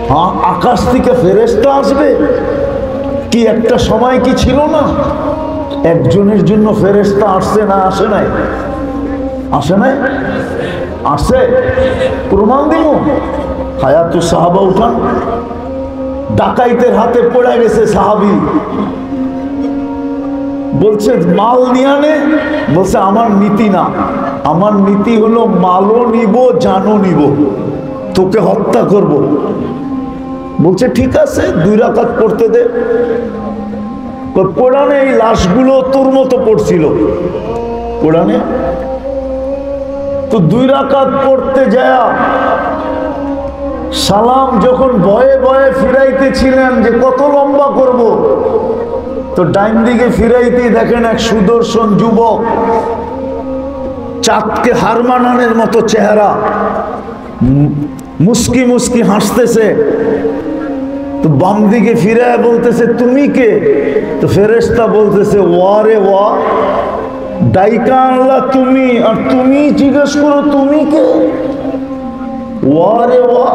হ্যাঁ, আকাশ থেকে ফেরেশতা আসবে কি একটা সময় কি ছিল না? একজনের জন্য ফেরেশতা আসছে না আসে নাই? আসে নাই? আসে। প্রমাণ দিব। হায়াতু সাহাবা উঠান। ডাকাইতের হাতে পড়ে গেছে সাহাবী, বলছে মাল নিয়ে আনে। বলছে আমার নীতি না, আমার নীতি হলো মালও নিব জানও নিব, তোকে হত্যা করব। বলছে ঠিক আছে 2 রাকাত পড়তে দে। কোরআনে এই লাশগুলো তোর মতো পড়ছিল কোরআনে। তো 2 রাকাত পড়তে যায় সালাম যখন ভয়ে ভয়ে ফিরাইতেছিলেন যে কত লম্বা করব, তো ডাইন দিকে ফিরাইতেই দেখেন এক সুদর্শন যুবক, চাঁদকে হার মানানোর মতো চেহারা, মুস্কি মুস্কি হাসতেছে। তো বাম দিকে ফিরে বলতেছে তুমি কে? তো ফেরেশতা বলতেছে ওয়া রে ওয়া, ডাইকা আনলা তুমি, আর তুমি জিজ্ঞেস করো তুমি কে? ওয়া রে ওয়া,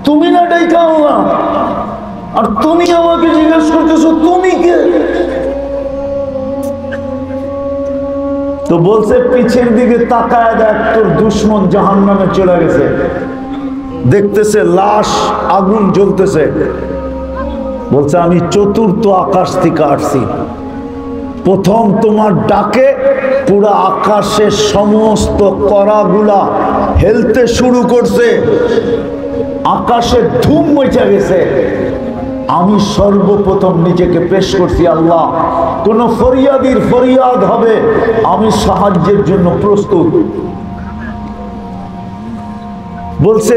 তুমি না ডাইকা আনলা, আর তুমি আমাকে জিজ্ঞেস করতেছো তুমি কে? তো বলছে পিছের দিকে তাকায় দেখ, তোর দুশ্মন জাহান্নামে চলে গেছে। দেখতেছে লাশ আগুন জ্বলতেছে। বলছে আমি 4th আকাশ থেকে আসছি। প্রথম তোমার ডাকে পুরা আকাশের সমস্ত করাগুলা হেলতে শুরু করছে, আকাশে ধুম মচে গেছে। আমি সর্বপ্রথম নিজেকে পেশ করছি, আল্লাহ কোন ফরিয়াদির ফরিয়াদ হবে, আমি সাহায্যের জন্য প্রস্তুত। বলছে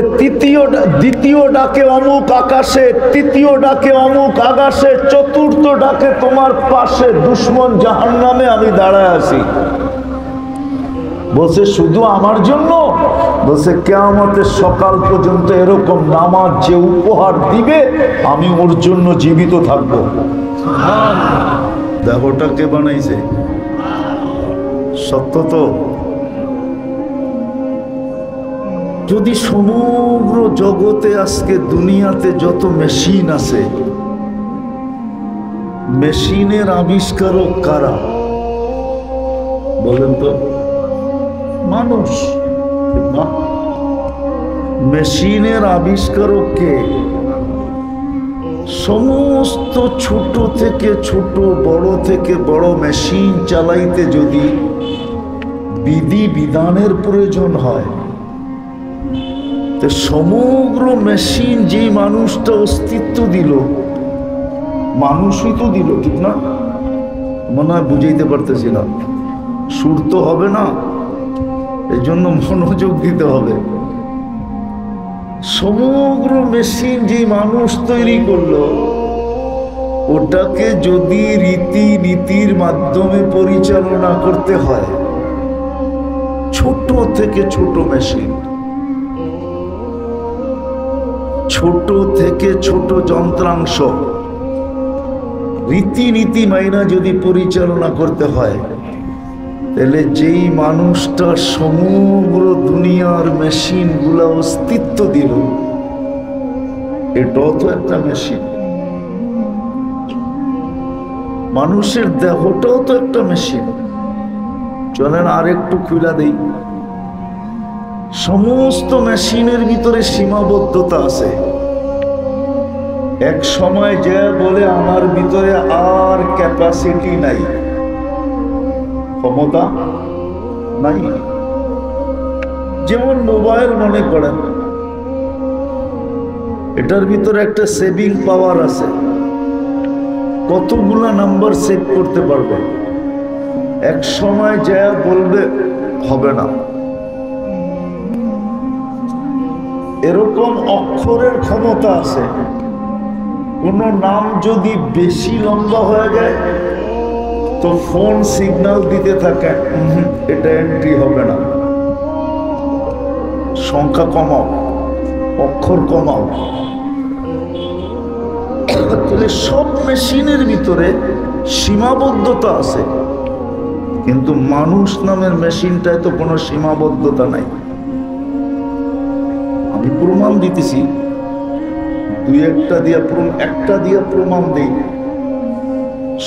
দ্বিতীয় ডাকে অমুক আকাশে, তৃতীয় ডাকে অমুক আকাশে, 4th ডাকে তোমার পাশে দুশ্মন জাহান্নামে আমি দাঁড়ায় আছি। বলছে শুধু আমার জন্য? বলছে কিয়ামতের সকাল পর্যন্ত এরকম নামাজ যে উপহার দিবে আমি ওর জন্য জীবিত থাকবো। দেহটা কে বানাইছে? সত্য তো। যদি সমগ্র জগতে আজকে দুনিয়াতে যত মেশিন আছে, মেশিনের আবিষ্কারক কারা বলেন তো? মানুষ। মেশিনের আবিষ্কারক কে? সমস্ত ছোট থেকে ছোট, বড় থেকে বড় মেশিন চালাইতে যদি বিধি বিধানের প্রয়োজন হয়, সমগ্র মেশিন যে মানুষটা অস্তিত্ব দিল, মানুষই তো দিল, ঠিক না? মনে হয় বুঝাইতে পারতেছি না, সুর তো হবে না, এই জন্য মনোযোগ দিতে হবে। সমগ্র মেশিন যে মানুষ তৈরি করলো, ওটাকে যদি রীতি নীতির মাধ্যমে পরিচালনা করতে হয়, ছোট থেকে ছোট মেশিন, ছোট থেকে ছোট যন্ত্রাংশ রীতিনীতি মাইনা যদি পরিচালনা করতে হয়, তাহলে যেই মানুষটা সমগ্র দুনিয়ার মেশিন গুলা অস্তিত্ব দিল, এটাও তো একটা মেশিন। মানুষের দেহটাও তো একটা মেশিন। চলেন আর একটু খুলা দেই। সমস্ত মেশিনের ভিতরে সীমাবদ্ধতা আছে। এক সময় যে বলে আমার ভিতরে আর ক্যাপাসিটি নাই, ক্ষমতা নাই। যেমন মোবাইল মনে করেন, এটার ভিতরে একটা সেভিং পাওয়ার আছে, কতগুলা নাম্বার সেভ করতে পারবে। এক সময় যা বলবে হবে না। এরকম অক্ষরের ক্ষমতা আছে, কোন নাম যদি বেশি লম্বা হয়ে যায় তো ফোন সিগন্যাল দিতে থাকে এটা এন্ট্রি হবে না, সংখ্যা কমাও, অক্ষর কমাও। তাহলে সব মেশিনের ভিতরে সীমাবদ্ধতা আছে, কিন্তু মানুষ নামের মেশিনটায় তো কোনো সীমাবদ্ধতা নাই। আমি প্রমাণ দিতেছি, দুই একটা দিয়া প্রমাণ দিই।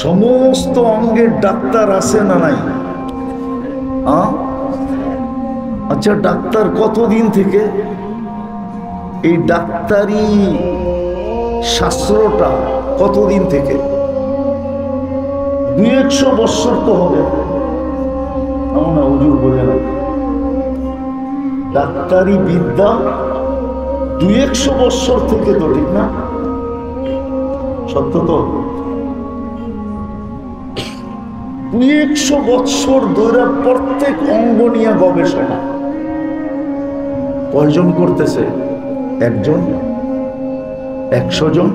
সমস্ত অঙ্গের ডাক্তার আছে না নাই? আচ্ছা, ডাক্তার কতদিন থেকে? এই ডাক্তারি শাস্ত্রটা কতদিন থেকে? 200 বছর তো হবে না? হুজুর বলে না, ডাক্তারি বিদ্যা 200 বছর থেকে, তো ঠিক না? সত্য তো? 200 বছর ধরে প্রত্যেক অঙ্গ নিয়ে গবেষণা। কয়জন করতেছে? একজন, 100 জন,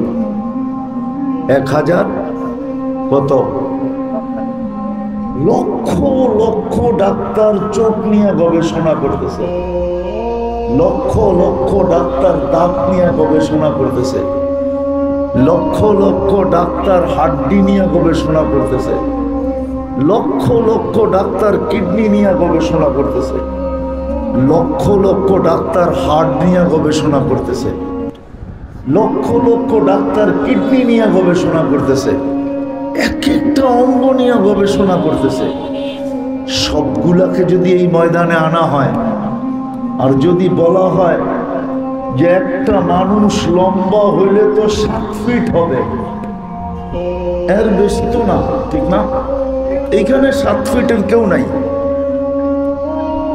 1000, কত? লক্ষ লক্ষ ডাক্তার চোখ নিয়ে গবেষণা করতেছে, লক্ষ লক্ষ ডাক্তার দাঁত নিয়ে গবেষণা করতেছে, লক্ষ লক্ষ ডাক্তার হাড্ডি নিয়ে গবেষণা করতেছে, লক্ষ লক্ষ ডাক্তার কিডনি নিয়ে গবেষণা করতেছে, লক্ষ লক্ষ ডাক্তার হার্ট নিয়ে গবেষণা করতেছে, লক্ষ লক্ষ ডাক্তার কিডনি নিয়ে গবেষণা করতেছে, এক একটা অঙ্গ নিয়ে গবেষণা করতেছে। সবগুলাকে যদি এই ময়দানে আনা হয় আর যদি বলা হয় যে একটা মানুষ লম্বা হইলে তো 7 ফিট হবে, এর বেশি তো না, ঠিক না? এইখানে 7 ফিটের কেউ নাই,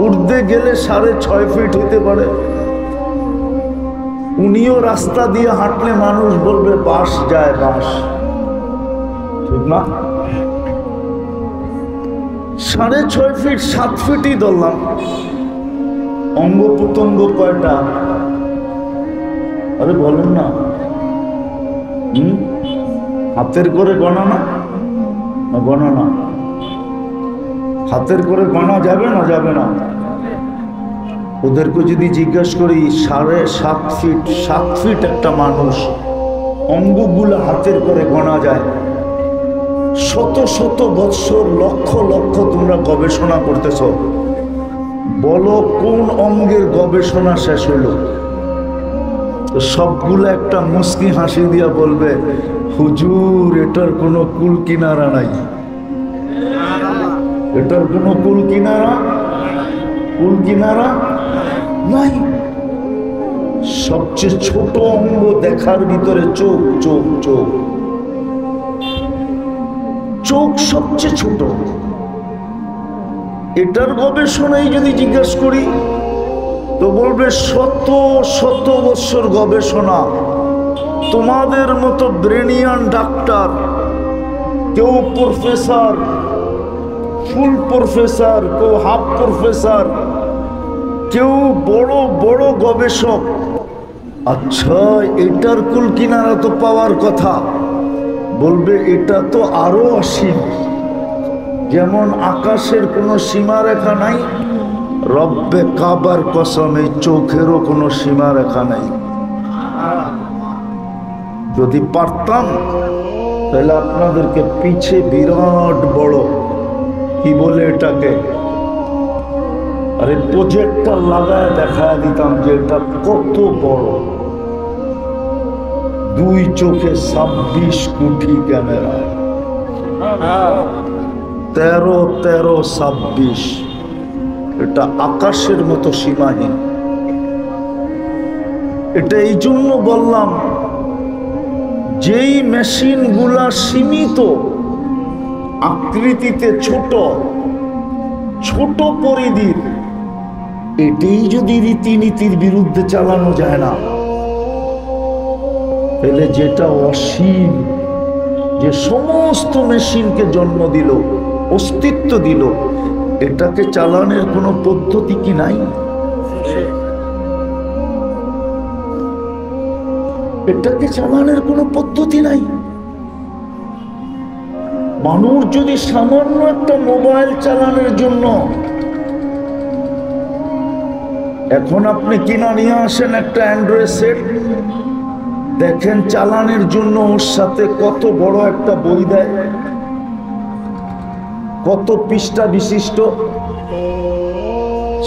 উর্ধে গেলে 6.5 ফিট হতে পারে। উনিও রাস্তা দিয়ে হাঁটলে মানুষ বলবে বাস যায়, বাস, ঠিক না? 6.5 ফিট, 7 ফিটই ধরলাম। অঙ্গ প্রত্যঙ্গ কয়টা? আরে বলেন না, হাতের করে গণা না? গণা না, হাতের করে গণা যাবে না? যাবে না। ওদেরকে যদি জিজ্ঞাসা করি 7.5 ফিট, 7 ফিট একটা মানুষ, অঙ্গগুলো হাতের করে গণা যায়। শত শত বৎসর, লক্ষ লক্ষ তোমরা গবেষণা করতেছ, বলো কোন অঙ্গের গবেষণা শেষ হইল? সবগুলো একটা মুস্কি হাসি দিয়া বলবে, হুজুর এটার কোনো কুল কিনারা নাই, এটার কোনো কুল কিনারা নাই। সবচেয়ে ছোট অঙ্গ দেখার ভিতরে চোখ, চোখ চোখ চোখ সবচেয়ে ছোট। এটার গবেষণাই যদি জিজ্ঞাসা করি তো বলবে শত শত বছর গবেষণা। তোমাদের মতো ব্রেনিয়ান ডাক্তার, কেউ প্রফেসর, ফুল প্রফেসর, কেউ হাফ প্রফেসর, কেউ বড় বড় গবেষক। আচ্ছা, এটার কুল কিনারা তো পাওয়ার কথা। বলবে এটা তো আরো অসীম। যেমন আকাশের কোনো সীমারেখা নাই, রব্বে কাবার কসম এই চোখেরও কোনো সীমারেখা নাই। যদি পারতাম তাহলে আপনাদেরকে পিছে বিরাট বড়, কি বলে এটাকে, আরে প্রজেক্টর লাগায় দেখায় দিতাম যে এটা কত বড়। 2 চোখে 26 কোটি ক্যামেরা, 13 13 26, এটা আকাশের মতো সীমাহীন। এটা এই জন্য বললাম, যেই মেশিনগুলা সীমিত আকৃতিতে, ছোট ছোট পরিধির, এটাই যদি রীতিনীতির বিরুদ্ধে চালানো যায় না, তাহলে যেটা অসীম, যে সমস্ত মেশিনকে জন্ম দিল, অস্তিত্ব দিল, এটাকে চালানোর কোনো পদ্ধতি কি নাই? এটাকে চালানোর কোনো পদ্ধতি নাই। মানুষ যদি সামান্য একটা মোবাইল চালানোর জন্য, এখন আপনি কিনা নিয়ে আসেন একটা অ্যান্ড্রয়েড সেট, দেখেন চালানোর জন্য ওর সাথে কত বড় একটা বই দেয়, কত পৃষ্ঠা বিশিষ্ট।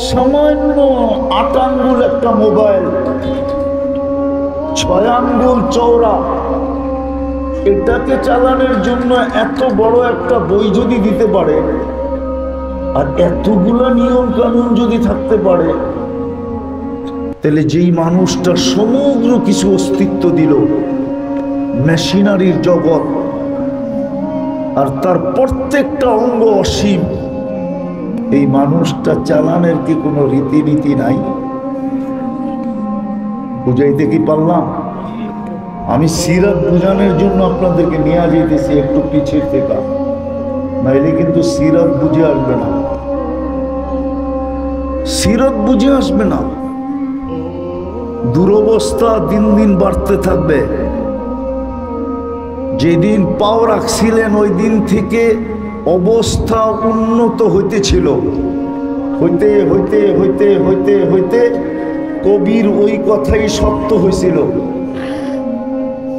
সামান্য 8 আঙ্গুল একটা মোবাইল, 6 আঙ্গুল চওড়া, এটাকে চালানোর জন্য এত বড় একটা বই যদি দিতে পারে আর এতগুলা নিয়ম কানুন যদি থাকতে পারে, তাহলে যেই মানুষটা সমগ্র কিছু অস্তিত্ব দিল, মেশিনারির জগৎ, আর তার প্রত্যেকটা অঙ্গ অসীম, এই মানুষটা চালানের কি কোনো রীতিনীতি নাই? বুঝাইতে কি পারলাম? আমি সিরাত বুঝানোর জন্য আপনাদেরকে নিয়ে যেতেছি একটু পিছিয়ে থেকে, নাইলে কিন্তু সিরাত বুঝে আসবে না, সিরাত বুঝে আসবে না। দুরবস্থা দিন দিন বাড়তে থাকবে। যেদিন পাও রাখছিলেন ওই দিন থেকে অবস্থা উন্নত হইতেছিল, হইতে হইতে হইতে হইতে হইতে কবির ওই কথাই সত্য হয়েছিল।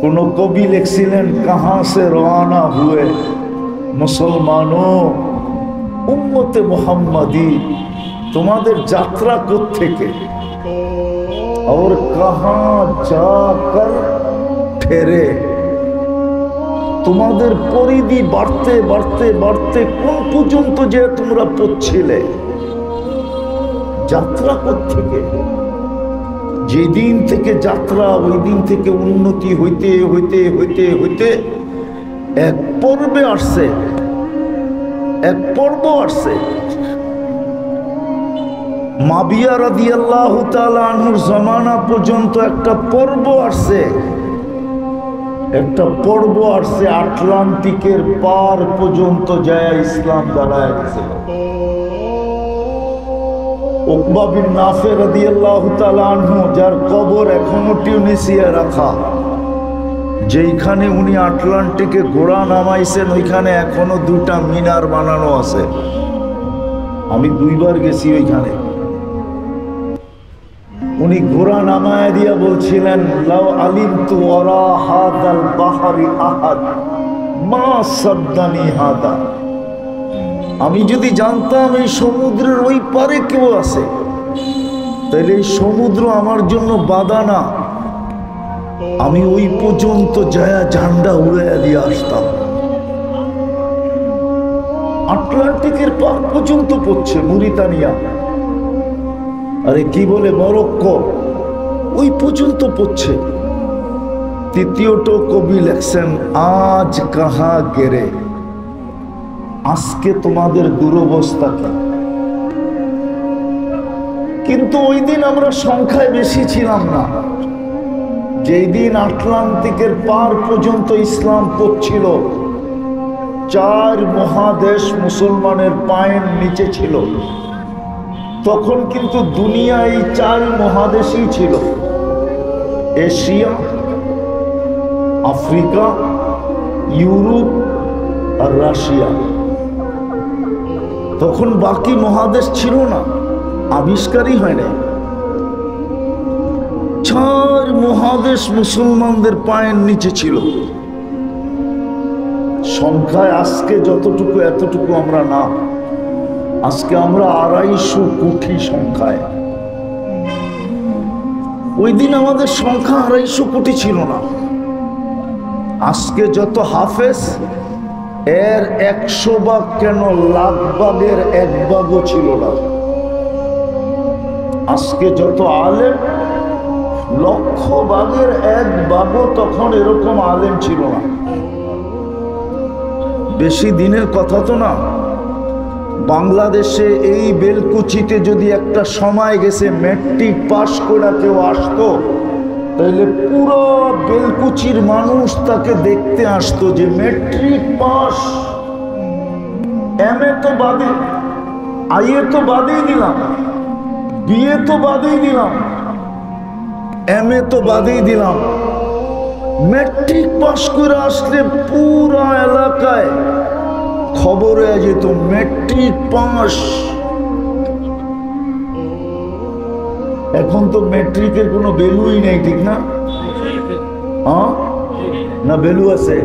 কোন কবি লিখছিলেন, কাহা সে রওয়ানা হুয়ে মুসলমানো উম্মতে মুহাম্মাদি, তোমাদের যাত্রা কোত্থেকে, और कहां जाकर ठहरे, তোমাদের পরিধি বাড়তে বাড়তে বাড়তে কোন পর্যন্ত যে তোমরা পৌঁছিলে, যাত্রা কোত্থেকে? যেদিন থেকে যাত্রা ওই দিন থেকে উন্নতি হইতে হইতে হইতে হইতে এক পর্বে আসছে, এক পর্ব আসছে। মাবিয়া রাদিয়াল্লাহু তাআলা আনহুর জামানা পর্যন্ত একটা পর্ব আসছে, একটা পর্ব আসছে আটলান্টিকের পার পর্যন্ত যায় ইসলাম দাঁড়ায় গেছে। উকবা বিন নাফে রাদিয়াল্লাহু তাআলা আনহু, যার কবর এখনো টিউনিসিয়ায় রাখা, যেইখানে উনি আটলান্টিকে ঘোড়া নামাইছেন ওইখানে এখনো 2টা মিনার বানানো আছে। আমি 2বার গেছি ওইখানে। উনি ঘোড়া নামায় দিয়া বলছিলেন, লাউ আলিমতু ওয়ারা হাদাল বাহরি আহাদ মা সাদ্দানি হাদা, আমি যদি জানতাম এই সমুদ্রের ওই পারে কেউ আছে, তাহলে এই সমুদ্র আমার জন্য বাধা না, আমি ওই পর্যন্ত যায়া ঝান্ডা উড়াইয়া দিয়ে আসতাম। আটলান্টিকের পার পর্যন্ত পড়ছে মরিতানিয়া, আরে কি বলে মরক্কো, ওই পর্যন্ত পড়ছে। তৃতীয়ত কবি লেখছেন, আজ কাহা গেরে, আজকে তোমাদের দুরবস্থা কি? কিন্তু ওই দিন আমরা সংখ্যায় বেশি ছিলাম না। যেই দিন আটলান্টিকের পার পর্যন্ত ইসলাম পৌঁছিল, 4 মহাদেশ মুসলমানের পায়ের নিচে ছিল। তখন কিন্তু দুনিয়া এই 4 মহাদেশই ছিল, এশিয়া, আফ্রিকা, ইউরোপ আর রাশিয়া। তখন বাকি মহাদেশ ছিল না, আবিষ্কারই হয় না। 4 মহাদেশ মুসলমানদের পায়ের নিচে ছিল। সংখ্যায় আজকে যতটুকু এতটুকু আমরা না, আজকে আমরা 250 কোটি সংখ্যায়। ওই দিন আমাদের সংখ্যা 250 কোটি ছিল না। আজকে যত হাফেজ, এর 100 ভাগ কেন, লাখ ভাগের 1 ভাগও ছিল না। আজকে যত আলেম, লক্ষ ভাগের 1 ভাগও তখন এরকম আলেম ছিল না। বেশি দিনের কথা তো না। বাংলাদেশে এই বেলকুচিতে যদি একটা সময় গেছে ম্যাট্রিক পাশ করে কেউ আসতো, তাহলে পুরো বেলকুচির মানুষ তাকে দেখতে আসতো যে ম্যাট্রিক পাস। এমএ তো বাদে, আইএ তো বাদেই দিলাম, বিএ তো বাদেই দিলাম, এমএ তো বাদেই দিলাম, ম্যাট্রিক পাস করে আসলে পুরা এলাকায় খবরে যেত ম্যাট্রিক পাস। এখন তো ম্যাট্রিকের কোনো ভ্যালুই নেই, ঠিক না? হ্যাঁ না, ভ্যালু আছে?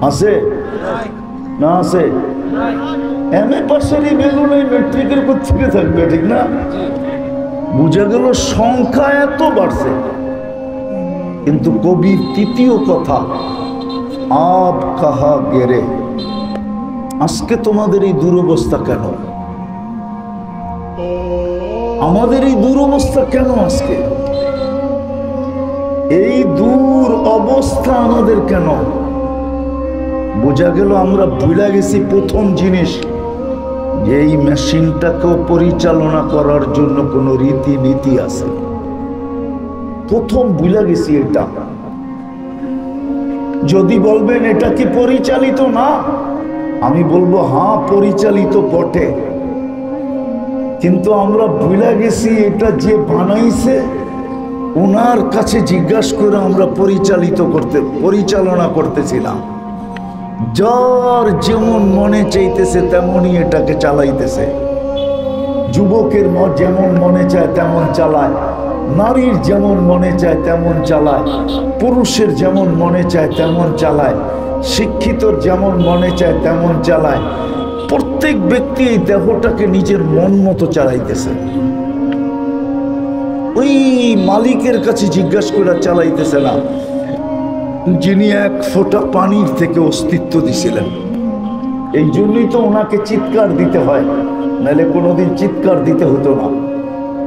আছে না? আছে। এমএ পাশেরই ভ্যালু নেই, ম্যাট্রিকের কোত্থেকে থাকবে, ঠিক না? বুঝা গেল সংখ্যা এত বাড়ছে। কিন্তু কবির তৃতীয় কথা, আব কাহা গেরে। আজকে তোমাদের এই দুরবস্থা কেন? আমাদের এই দুরবস্থা কেন আজকে? এই দূর অবস্থা আমাদের কেন? বোঝা গেল আমরা ভুলে গেছি প্রথম জিনিস, যে এই মেশিনটাকেও পরিচালনা করার জন্য কোনো রীতিনীতি আছে। প্রথম ভুলে গেছি এটা। যদি বলবেন এটা কি পরিচালিত না, আমি বলবো হ্যাঁ পরিচালিত বটে, কিন্তু আমরা ভুলে গেছি এটা যে বানাইছে ওনার কাছে জিজ্ঞাসা করে আমরা পরিচালনা করতেছিলাম। যার যেমন মনে চাইতেছে তেমনই এটাকে চালাইতেছে। যুবকের যেমন মনে চায় তেমন চালায়, নারীর যেমন মনে চায় তেমন চালায়, পুরুষের যেমন মনে চায় তেমন চালায়, শিক্ষিতর যেমন মনে চায় তেমন চালায়। প্রত্যেক ব্যক্তি এই দেহটাকে নিজের মন মতো চালাইতেছে, ওই মালিকের কাছে জিজ্ঞাসা করে চালাইতেছে না, যিনি এক ফোঁটা পানির থেকে অস্তিত্ব দিছিলেন। এই জন্যই তো ওনাকে চিৎকার দিতে হয়, নাহলে কোনোদিন চিৎকার দিতে হতো না।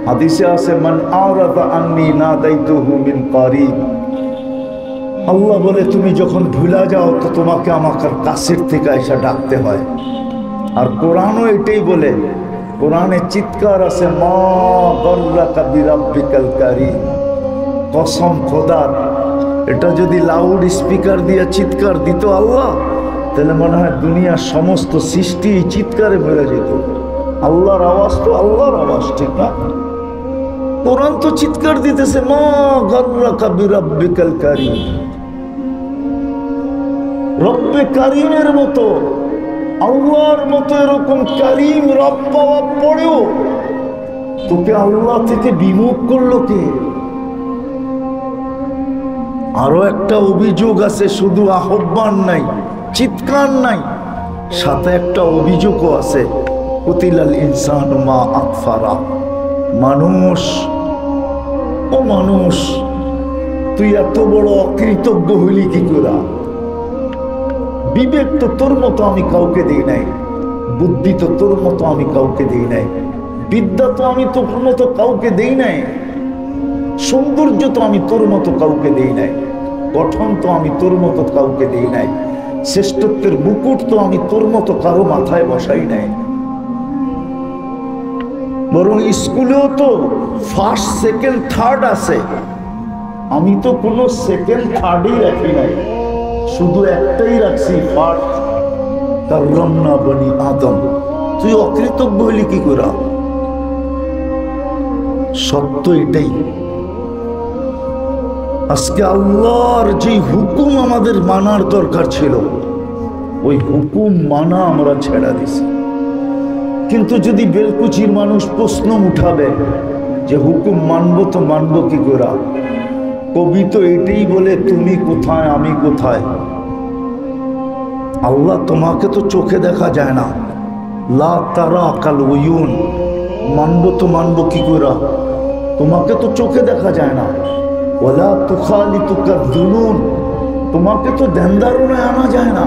হাদিসে আছে, মান আরাদা আন্নি নাদাইতুহু মিন কারিব। আল্লাহ বলে তুমি যখন ভুলা যাও তো তোমাকে আমার কাছের থেকে এসে ডাকতে হয়। আর কোরআনও এটাই বলে, কোরআনে চিৎকার আছে, মা গররাকা বিরাব্বিকাল কারীম। কসম খোদার, এটা যদি লাউড স্পিকার দিয়ে চিৎকার দিত আল্লাহ, তাহলে মনে হয় দুনিয়ার সমস্ত সৃষ্টি চিৎকারে বেড়ে যেত। আল্লাহর আওয়াজ তো আল্লাহর আওয়াজ, ঠিক না? কোরআন তো চিৎকার দিতেছে, মা গররাকা বিরাব্বিকাল কারীম। রব্বে কারিমের মতো, আল্লাহর মতো এরকম কারিম রব পাওয়া পড়েও তোকে আল্লাহ থেকে বিমুখ করলো কে? আরো একটা অভিযোগ আছে, শুধু আহ্বান নাই, চিৎকার নাই, সাথে একটা অভিযোগও আছে, কুতিলাল ইনসানু মা আকফারা। মানুষ, ও মানুষ, তুই এত বড় অকৃতজ্ঞ হইলি কি করে? বিবেক তো তোর মতো আমি কাউকে দিই নাই, বুদ্ধি তো তোর মতো আমি কাউকে দিই নাই, বিদ্যা তো আমি তোর মতো কাউকে দিই নাই, সৌন্দর্য তো আমি তোর মতো কাউকে দিই নাই, গঠন তো আমি তোর মতো কাউকে দিই নাই, শ্রেষ্ঠত্বের মুকুট তো আমি তোর মতো কারো মাথায় বসাই নাই। বরং স্কুলেও তো ফার্স্ট সেকেন্ড থার্ড আছে, আমি তো কোনো সেকেন্ড থার্ডই রাখি নাই, শুধু একটাই রাখছি, ফার্স্ট। কাররামনা বনি আদম। তুই অকৃতজ্ঞ হইলি কি করে? সত্য এটাই। আজকে আল্লাহর যে হুকুম আমাদের মানার দরকার ছিল, ওই হুকুম মানা আমরা ছেড়া দিছি। কিন্তু যদি বেলকুচির মানুষ প্রশ্ন উঠাবে যে হুকুম মানবো তো মানবো কি করে, কবি তো এটাই বলে, তুমি কোথায় আমি কোথায়। আল্লাহ তোমাকে তো চোখে দেখা যায় না, লা তারা কাল উয়ুন। মানবো তো মানবো কি করে, তোমাকে তো চোখে দেখা যায় না। ওয়ালা তুখালিতুকা যুনুন, তোমাকে তো ধ্যান ধারণায় আনা যায় না।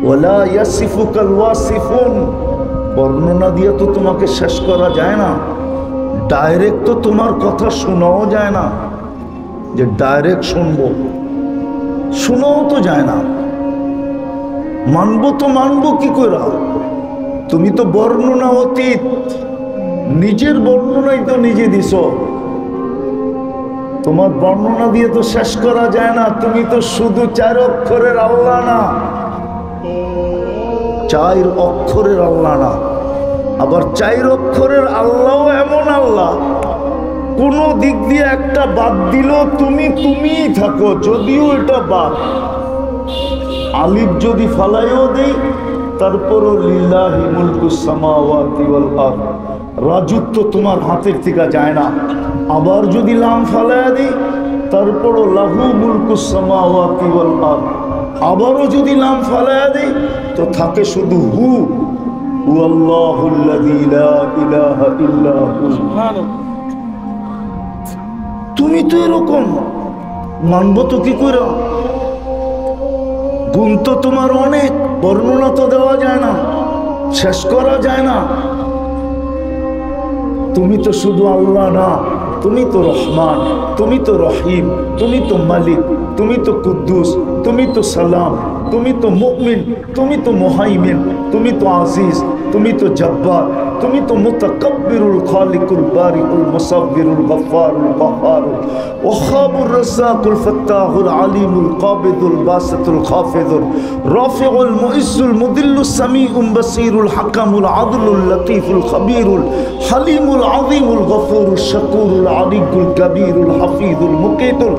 ওয়ালা ইয়াসিফুকাল ওয়াসিফুন, বর্ণনা দিয়ে তো তোমাকে শেষ করা যায় না। ডাইরেক্ট তো তোমার কথা শোনাও যায় না, যে ডাইরেক্ট শুনবো, শোনাও তো যায় না। মানবো তো মানবো কি করে, তুমি তো বর্ণনা অতীত, নিজের বর্ণনাই তো নিজে দিছ, তোমার বর্ণনা দিয়ে তো শেষ করা যায় না। তুমি তো শুধু 4 অক্ষরের আল্লাহ না, 4 অক্ষরের আল্লাহ না, আবার 4 অক্ষরের আল্লাহও এমন আল্লাহ কোন দিক দিয়ে একটা বাদ দিল তুমিই থাকো, যদিও এটা বাদ। আলিফ যদি ফালাইও দেই তারপরও লিল্লাহি মুলকুস সামাওয়াতি ওয়াল আরদ, রাজত্ব তোমার হাতের থেকে যায় না। আবার যদি লাম ফালাইয়া দিই তারপরও লাহু মুলকুস সামাওয়াতি ওয়াল আরদ, আবারও যদি লাম ফালাইয়া দিই তো থাকে শুধু হু, হুয়াল্লাহুল্লাযী লা ইলাহা ইল্লা হু। তুমি তো এরকম মানবো তো কি করে? গুণ তো তোমার অনেক, বর্ণনা তো দেওয়া যায় না, শেষ করা যায় না। তুমি তো শুধু আল্লাহ না, তুমি তো রহমান, তুমি তো রহিম, তুমি তো মালিক, তুমি তো কুদ্দুস, তুমি তো সালাম, তুমি তো মুমিন, তুমি তো মুহাইমিন, তুমি তো আজিজ, তুমি তো জব্বার, তুমি তো মুতাকাব্বিরুল খালিকুল বারিউল মুসাব্বিরুল গফফারুল কাহ্হারুল ওয়াহাবুর রাজ্জাকুল ফাত্তাহুল আলিমুল কাবিদুল বাসিতুল খাফিদুল রাফিউল মুইজ্জুল মুদিল্লুস সামিউল বাসিরুল হাকামুল আদলুল লতীফুল খবীরুল হালিমুল আযীমুল গফুরুল শাকুরুল আলিকুল কবীরুল হাফিজুল মুকিতুল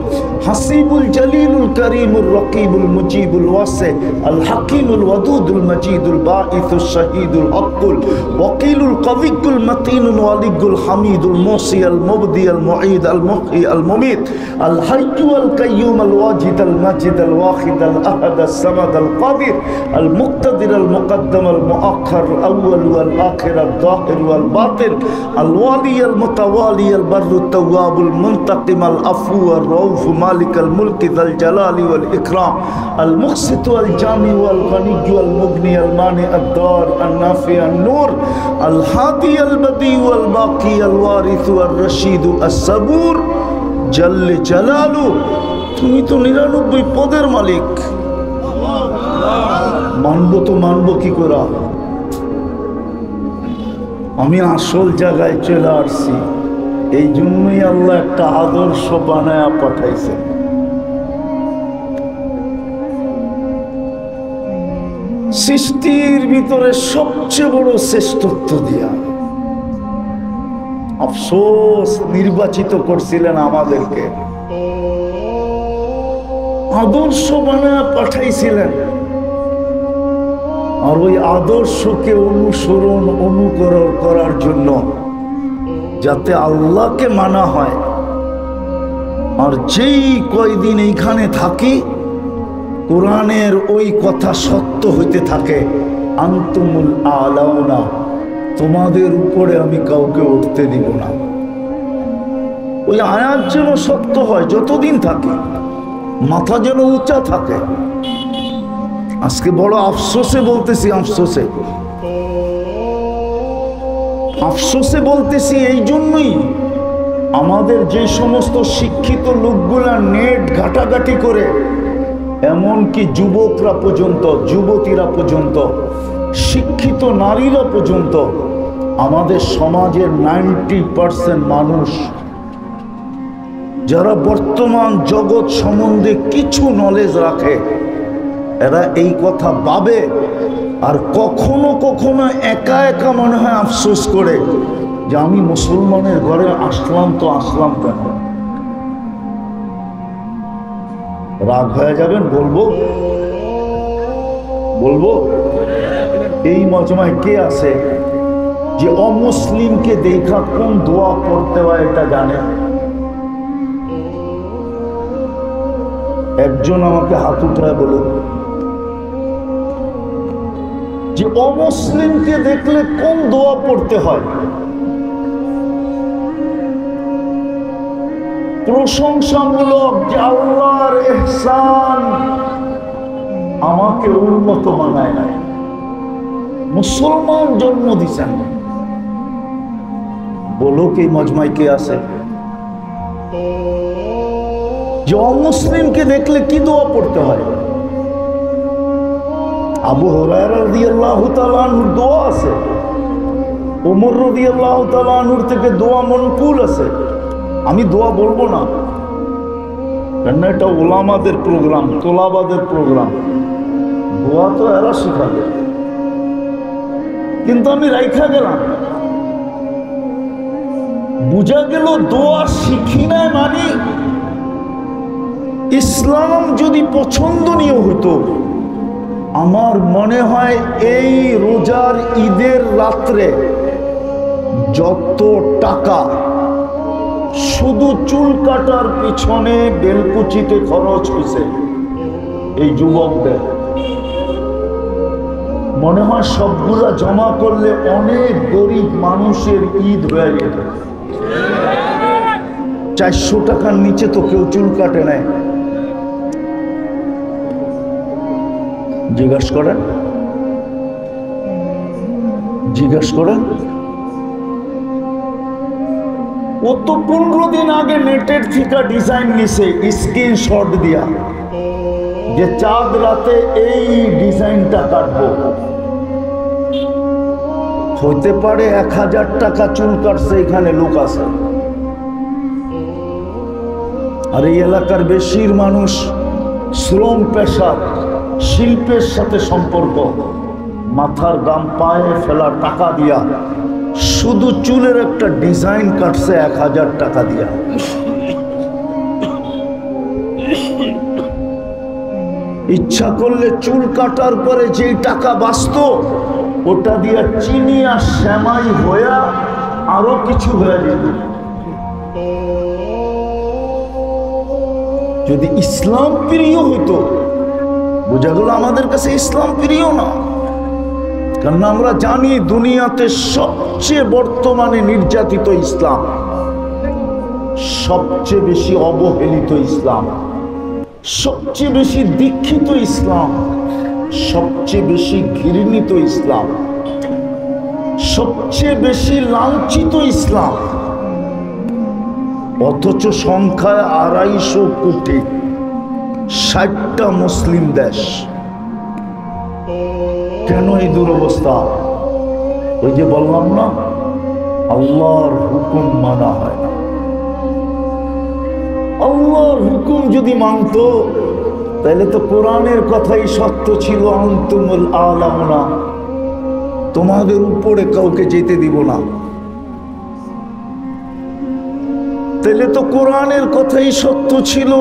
হাসিবুল জলিলুল করিমুল রকিবুল মুজিবুল ওয়াসি আল হাকিমুল ওয়াদুদুল মজিদুল বাঈসুশ শাহীদুল হকুল ওয়াকিলুল কবিকুল মতিনুল ওয়ালিকুল হামিদুল মুসি আল মুবদি আল মুঈদ আল মুহয়ি আল মুমিত আল হাইয়্যু আল কাইয়্যুম আল ওয়াজিদ আল মাজিদ আল ওয়াহিদ আল আহাদ আল সামাদ আল কাদির আল মুক্তাদির আল মুকদ্দম আল মুআখ্খার আল আউয়াল ওয়াল আখির আল যাহির ওয়াল বাতিন আল ওয়ালি আল মুতাওয়ালি আল বাররু তাওয়াবুল মুনতাকিম আল আফু আর রাউফ মালিক আল মুলক যাল জালালি ওয়াল ইকরাম আল মুকসিত আল জামি ওয়াল গনি ওয়াল মুগনি আল মানি আদ দার আল নাফি আল নূর আল হাদি আল বদি ওয়াল বাকি আল ওয়ারিস ওয়াল রশিদ আস সাবুর জাল্লে জালালু। তুমি তো 99 পদের মালিক। মানবো তো মানবো কি করে? আমি আসল জায়গায় চলে আসছি, এই জন্যই আল্লাহ একটা আদর্শ বানায়া পাঠাইছে। সৃষ্টির ভিতরে সবচেয়ে বড় শ্রেষ্ঠত্ব দিয়া আফসোস নির্বাচিত করছিলেন আমাদেরকে, আদর্শ বানায়া পাঠাইছিলেন। আর ওই আদর্শকে অনুসরণ অনুকরণ করার জন্য, যাতে আল্লাহকে মানা হয়। আর যেই কয়দিন এইখানে থাকি, কোরআনের ওই কথা সত্য হইতে থাকে, আনতুমুল আলাউনা, তোমাদের উপরে আমি কাউকে উঠতে দিব না। ওই আয়াত যেন সত্য হয়, যতদিন থাকে মাথা যেন উঁচা থাকে। আজকে বড় আফসোসে বলতেছি, আফসোসে বলতেছি এই জন্যই, আমাদের যে সমস্ত শিক্ষিত লোকগুলা নেট ঘাটাঘাটি করে, এমনকি যুবকরা পর্যন্ত, যুবতীরা পর্যন্ত, শিক্ষিত নারীরা পর্যন্ত, আমাদের সমাজের 90% মানুষ যারা বর্তমান জগৎ সম্বন্ধে কিছু নলেজ রাখে, এরা এই কথা ভাবে। আর কখনো কখনো একা একা মনে হয় আফসোস করে যে আমি মুসলমানের ঘরে আসলাম তো আসলাম কেন? রাগ হয়ে যাবেন, বলবো এই মজমায় কে আছে যে অমুসলিমকে দেখা কোন দোয়া পড়তে হয় এটা জানে? একজন আমাকে হাত উঠায় বলুন যে অমুসলিমকে দেখলে কোন দোয়া পড়তে হয়। প্রশংসামূলক যে আল্লাহর ইহসান, আমাকে উন্নত বানায় নাই, মুসলমান জন্ম দিছেন। বলো কি মজমায় কে আছে যে অমুসলিমকে দেখলে কি দোয়া পড়তে হয়? আবু হুরায়রা রাদিয়াল্লাহু তাআলা আনহুর দোয়া আছে, ওমর রাদিয়াল্লাহু তাআলা আনহুর থেকে দোয়া মনকুল আছে। আমি দোয়া বলবো না, কেন এটা ওলামাদের প্রোগ্রাম, তোলাবাদের প্রোগ্রাম, দোয়া তো এরা শিখাবে। কিন্তু আমি রাইখা গেলাম, বুঝা গেল দোয়া শিখি নাই মানে ইসলাম যদি পছন্দনীয় হতো, আমার মনে হয় এই রোজার ঈদের রাত্রে যত টাকা শুধু চুল কাটার পিছনে বেলকুচিতে খরচ হয়েছে এই যুবকদের, মনে হয় সবগুলা জমা করলে অনেক গরিব মানুষের ঈদ হয়ে যেত। 400 টাকার নিচে তো কেউ চুল কাটে নাই। জিজ্ঞাসা করেন, জিজ্ঞাসা করেন। ও তো 15 দিন আগে নেটের থেকে ডিজাইন নিছে স্ক্রিনশট দিয়া, যে চাঁদ রাতে এই ডিজাইনটা কাটবো। হইতে পারে 1000 টাকা চুল কাটছে, এখানে লোক আছে। আর এই এলাকার বেশির মানুষ শ্রম পেশা শিল্পের সাথে সম্পর্ক, মাথার গাম পায়ে ফেলা টাকা দিয়া শুধু চুলের একটা ডিজাইন কাটছে 1000 টাকা দিয়া। ইচ্ছা করলে চুল কাটার পরে যেই টাকা বাঁচত ওটা দিয়ে চিনি আর শ্যামাই হইয়া আরো কিছু হয়ে যেত। যদি ইসলাম প্রিয় হইতো, বোঝা গেল আমাদের কাছে ইসলাম প্রিয় না। কারণ আমরা জানি দুনিয়াতে সবচেয়ে বর্তমানে নির্যাতিত ইসলাম, সবচেয়ে বেশি অবহেলিত ইসলাম, সবচেয়ে বেশি দীক্ষিত ইসলাম, সবচেয়ে বেশি ঘৃণিত ইসলাম, সবচেয়ে বেশি লাঞ্ছিত ইসলাম। অথচ সংখ্যায় 250 কোটি, 60টা মুসলিম দেশ। কেন এই দুরবস্থা? ওই যে বললাম না, আল্লাহর হুকুম মানা হয় না। আল্লাহর হুকুম যদি মানত তাহলে তো কোরআনের কথাই সত্য ছিল, আনতুমুল আলামুনা, তোমাদের উপরে কাউকে যেতে দিব না। তাহলে তো কোরআনের কথাই সত্য ছিল।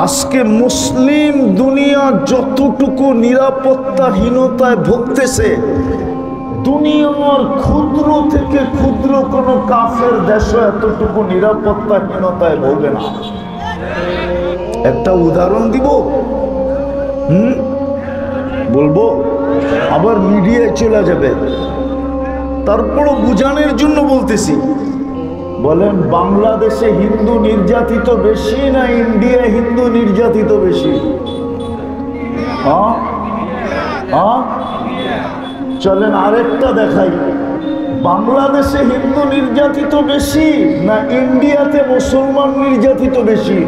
আজকে মুসলিম দুনিয়া যতটুকু নিরাপত্তাহীনতায় ভুগতেছে, দুনিয়ার ক্ষুদ্র থেকে ক্ষুদ্র কোন কাফের দেশ এতটুকু নিরাপত্তাহীনতায় ভোগে না। একটা উদাহরণ দিব, বলবো, আবার মিডিয়ায় চলে যাবে, তারপরও বুঝানোর জন্য বলতেছি। বলেন, বাংলাদেশে হিন্দু নির্যাতিত বেশি না ইন্ডিয়ায় হিন্দু নির্যাতিত বেশি? চলেন আরেকটা দেখাই, বাংলাদেশে হিন্দু নির্যাতিত বেশি না ইন্ডিয়াতে মুসলমান নির্যাতিত বেশি?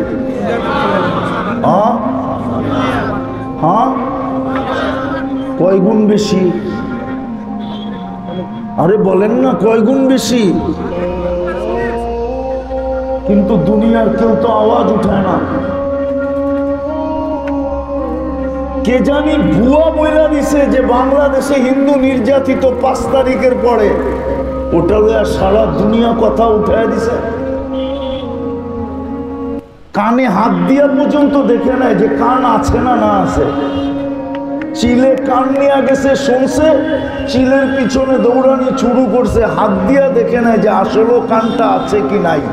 কয় গুণ বেশি? আরে বলেন না, কয় গুণ বেশি? কিন্তু দুনিয়ার কেউ তো আওয়াজ উঠায় না। কে জানি ভুয়া বইলা দিছে যে বাংলাদেশে হিন্দু নির্যাতিত 5 তারিখের পরে, ওটা সারা দুনিয়া কথা উঠায় দিছে। কানে হাত দিয়া পর্যন্ত দেখে নেয় যে কান আছে না না আছে। চিলে কান নিয়ে গেছে, শুনছে, চিলের পিছনে দৌড়ানি শুরু করছে, হাত দিয়া দেখে নেয় যে আসলে কানটা আছে কি নাই।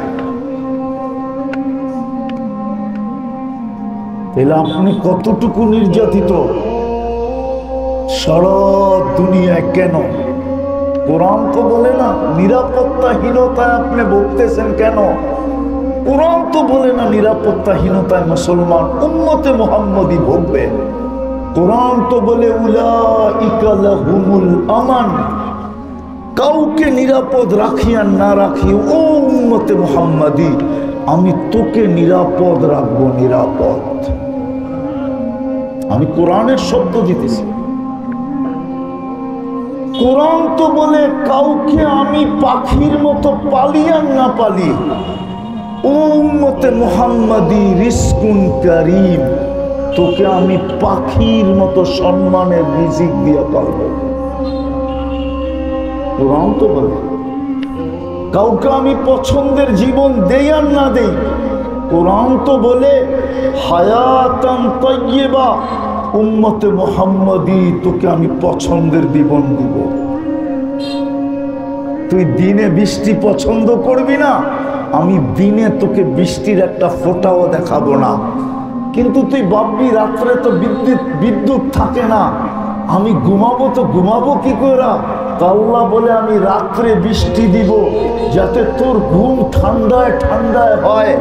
তাহলে আপনি কতটুকু নির্যাতিত সারা দুনিয়ায়? কেন? কোরআন তো বলে না নিরাপত্তাহীনতায় আপনি ভুগতেছেন কেন? কোরআন তো বলে না নিরাপত্তাহীনতায় মুসলমান উম্মতে মুহাম্মদী ভুগবে। কোরআন তো বলে উলাইকা লাহুমুল আমান, কাউকে নিরাপদ রাখি আর না রাখি, ও উম্মতে মুহাম্মদী আমি তোকে নিরাপদ রাখবো। নিরাপদ আমি কোরআনের শব্দ দিতেছি। কোরআন তো বলে কাউকে আমি পাখির মতো পালি আর না পালি, ও উম্মতে মুহাম্মদী রিজকুন কারীম, তোকে আমি পাখির মতো সম্মানের রিজিক দিয়ে পালবো। কোরআন তো বলে কাউকে আমি পছন্দের জীবন দেই আর না দেই। কোরআন তো বলে হায়াতান তাইয়্যিবা, উম্মতে মুহাম্মদী তোকে আমি পছন্দের জীবন দিব। তুই দিনে বৃষ্টি পছন্দ করবি না, আমি দিনে তোকে বৃষ্টির একটা ফোঁটাও দেখাবো না। কিন্তু তুই ভাববি রাত্রে তো বিদ্যুৎ থাকে না, আমি ঘুমাবো তো ঘুমাবো কি করে? আল্লাহ বলে আমি রাত্রে বৃষ্টি দিব যাতে তোর ঘুম ঠান্ডায় ঠান্ডায় হয়,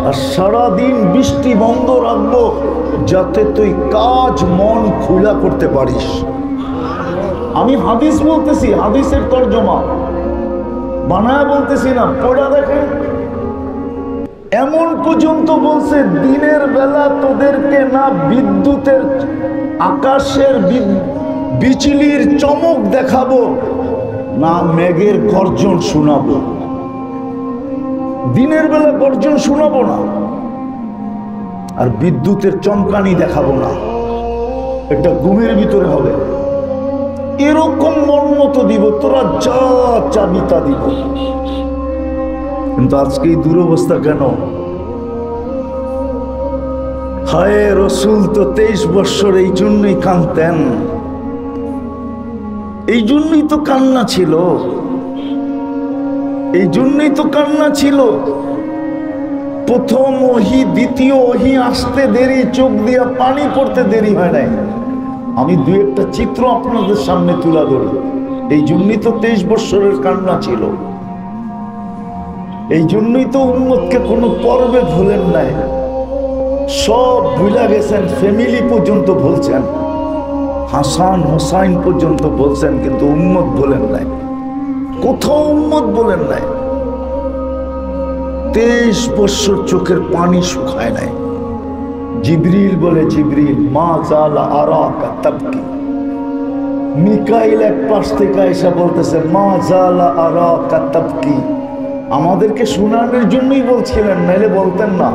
আর সারাদিন বৃষ্টি বন্ধ রাখবো যাতে তুই কাজ মন খোলা করতে পারিস। আমি হাদিস বলতেছি, হাদিসের তর্জমা বানায় বলতেছি না, পড়া দেখেন। এমন পর্যন্ত বলছে দিনের বেলা তোদেরকে না বিদ্যুতের আকাশের বিজলির চমক দেখাবো, না মেঘের গর্জন শোনাবো। দিনের বেলা গর্জন শোনাবো না, আর বিদ্যুতের চমকানি দেখাবো না, এটা ঘুমের ভিতরে হবে। এরকম মন মতো দিব, তোরা যা চাবি তা দিব। কিন্তু আজকে এই দুরবস্থা কেন? হায় রসুল তো 23 বৎসর এই জন্যই কাঁদতেন, এই জন্যই তো কান্না ছিল, এই জন্যই তো কান্না ছিল। প্রথম ওহি দ্বিতীয় ওহি আসতে দেরি, চোখ দিয়া পানি পড়তে দেরি হয় নাই। আমি দুই একটা চিত্র আপনাদের সামনে তুলে ধরি। এই জন্যই তো 23 বৎসরের কান্না ছিল, এই জন্যই তো উম্মতকে কোনো পর্বে ভুলেন নাই। সব ভুলে গেছেন, ফ্যামিলি পর্যন্ত বলছেন, হাসান হোসাইন পর্যন্ত বলছেন, কিন্তু উম্মত বলেন নাই, কোথাও উম্মত বলেন নাই। 23 বৎসর চোখের পানি শুকায় নাই। জিবরিল বলে, জিবরিল মা জালা আরাকা তাবকি। মিকাইল এক পাশ থেকে এসে বলতেছে মা জালা আরাকা তাবকি। আমাদেরকে শোনানোর জন্যই বলছিলেন, নাইলে বলতেন না।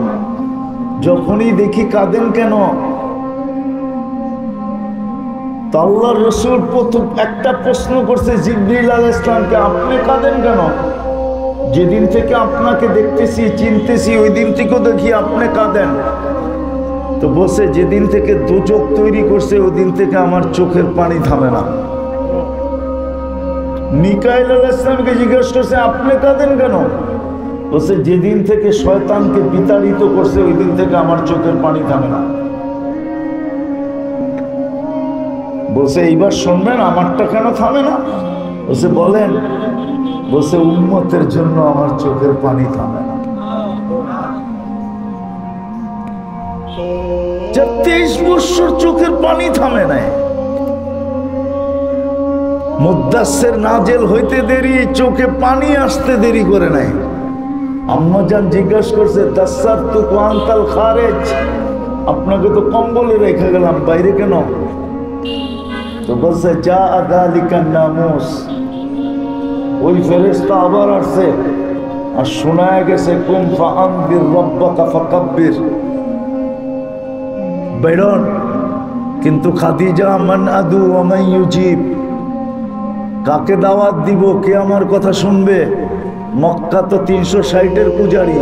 যখনই দেখি কাঁদেন কেন? তো আল্লাহর রাসূল প্রথম একটা প্রশ্ন করছে জিবরিল আলাইহিস সালামকে, আপনি কাঁদেন কেন? যেদিন থেকে আপনাকে দেখতেছি চিনতেছি ওই দিন থেকেও দেখি আপনি কাঁদেন। তো বসে যেদিন থেকে দোজখ তৈরি করছে ওই দিন থেকে আমার চোখের পানি থামে না। মিকাইল আলাইহিস সালামকে জিজ্ঞেস করছে আপনি কাঁদেন কেন? বলছে যেদিন থেকে শয়তানকে বিতাড়িত করছে ওই দিন থেকে আমার চোখের পানি থামে না। বলছে এইবার শুনবেন আমারটা কেন থামে না? বলছে বলেন। বলছে উম্মতের জন্য আমার চোখের পানি থামে না। 23 বৎসর চোখের পানি থামে নাই। মুদ্দাসসির নাজেল হইতে দেরি, চোখে পানি আসতে দেরি করে নাই। আম্মা জান জিজ্ঞাসা করছে দাসারতু আনতাল খারেজ, আপনাকে তো কম্বলে রেখে গেলাম, বাইরে কেন? তো বলছে যা আদালিকান নামুস, ওই ফেরেশতা আবার আসছে আর শোনায় গেছে কুম ফাআনদির রাব্বাকা ফাকাব্বির, বেরোন। কিন্তু খাদিজা মান আদু ওয়া মান ইউজিব, কাকে দাওয়াত দিব, কে আমার কথা শুনবে? মক্কা তো 360-এর পূজারী।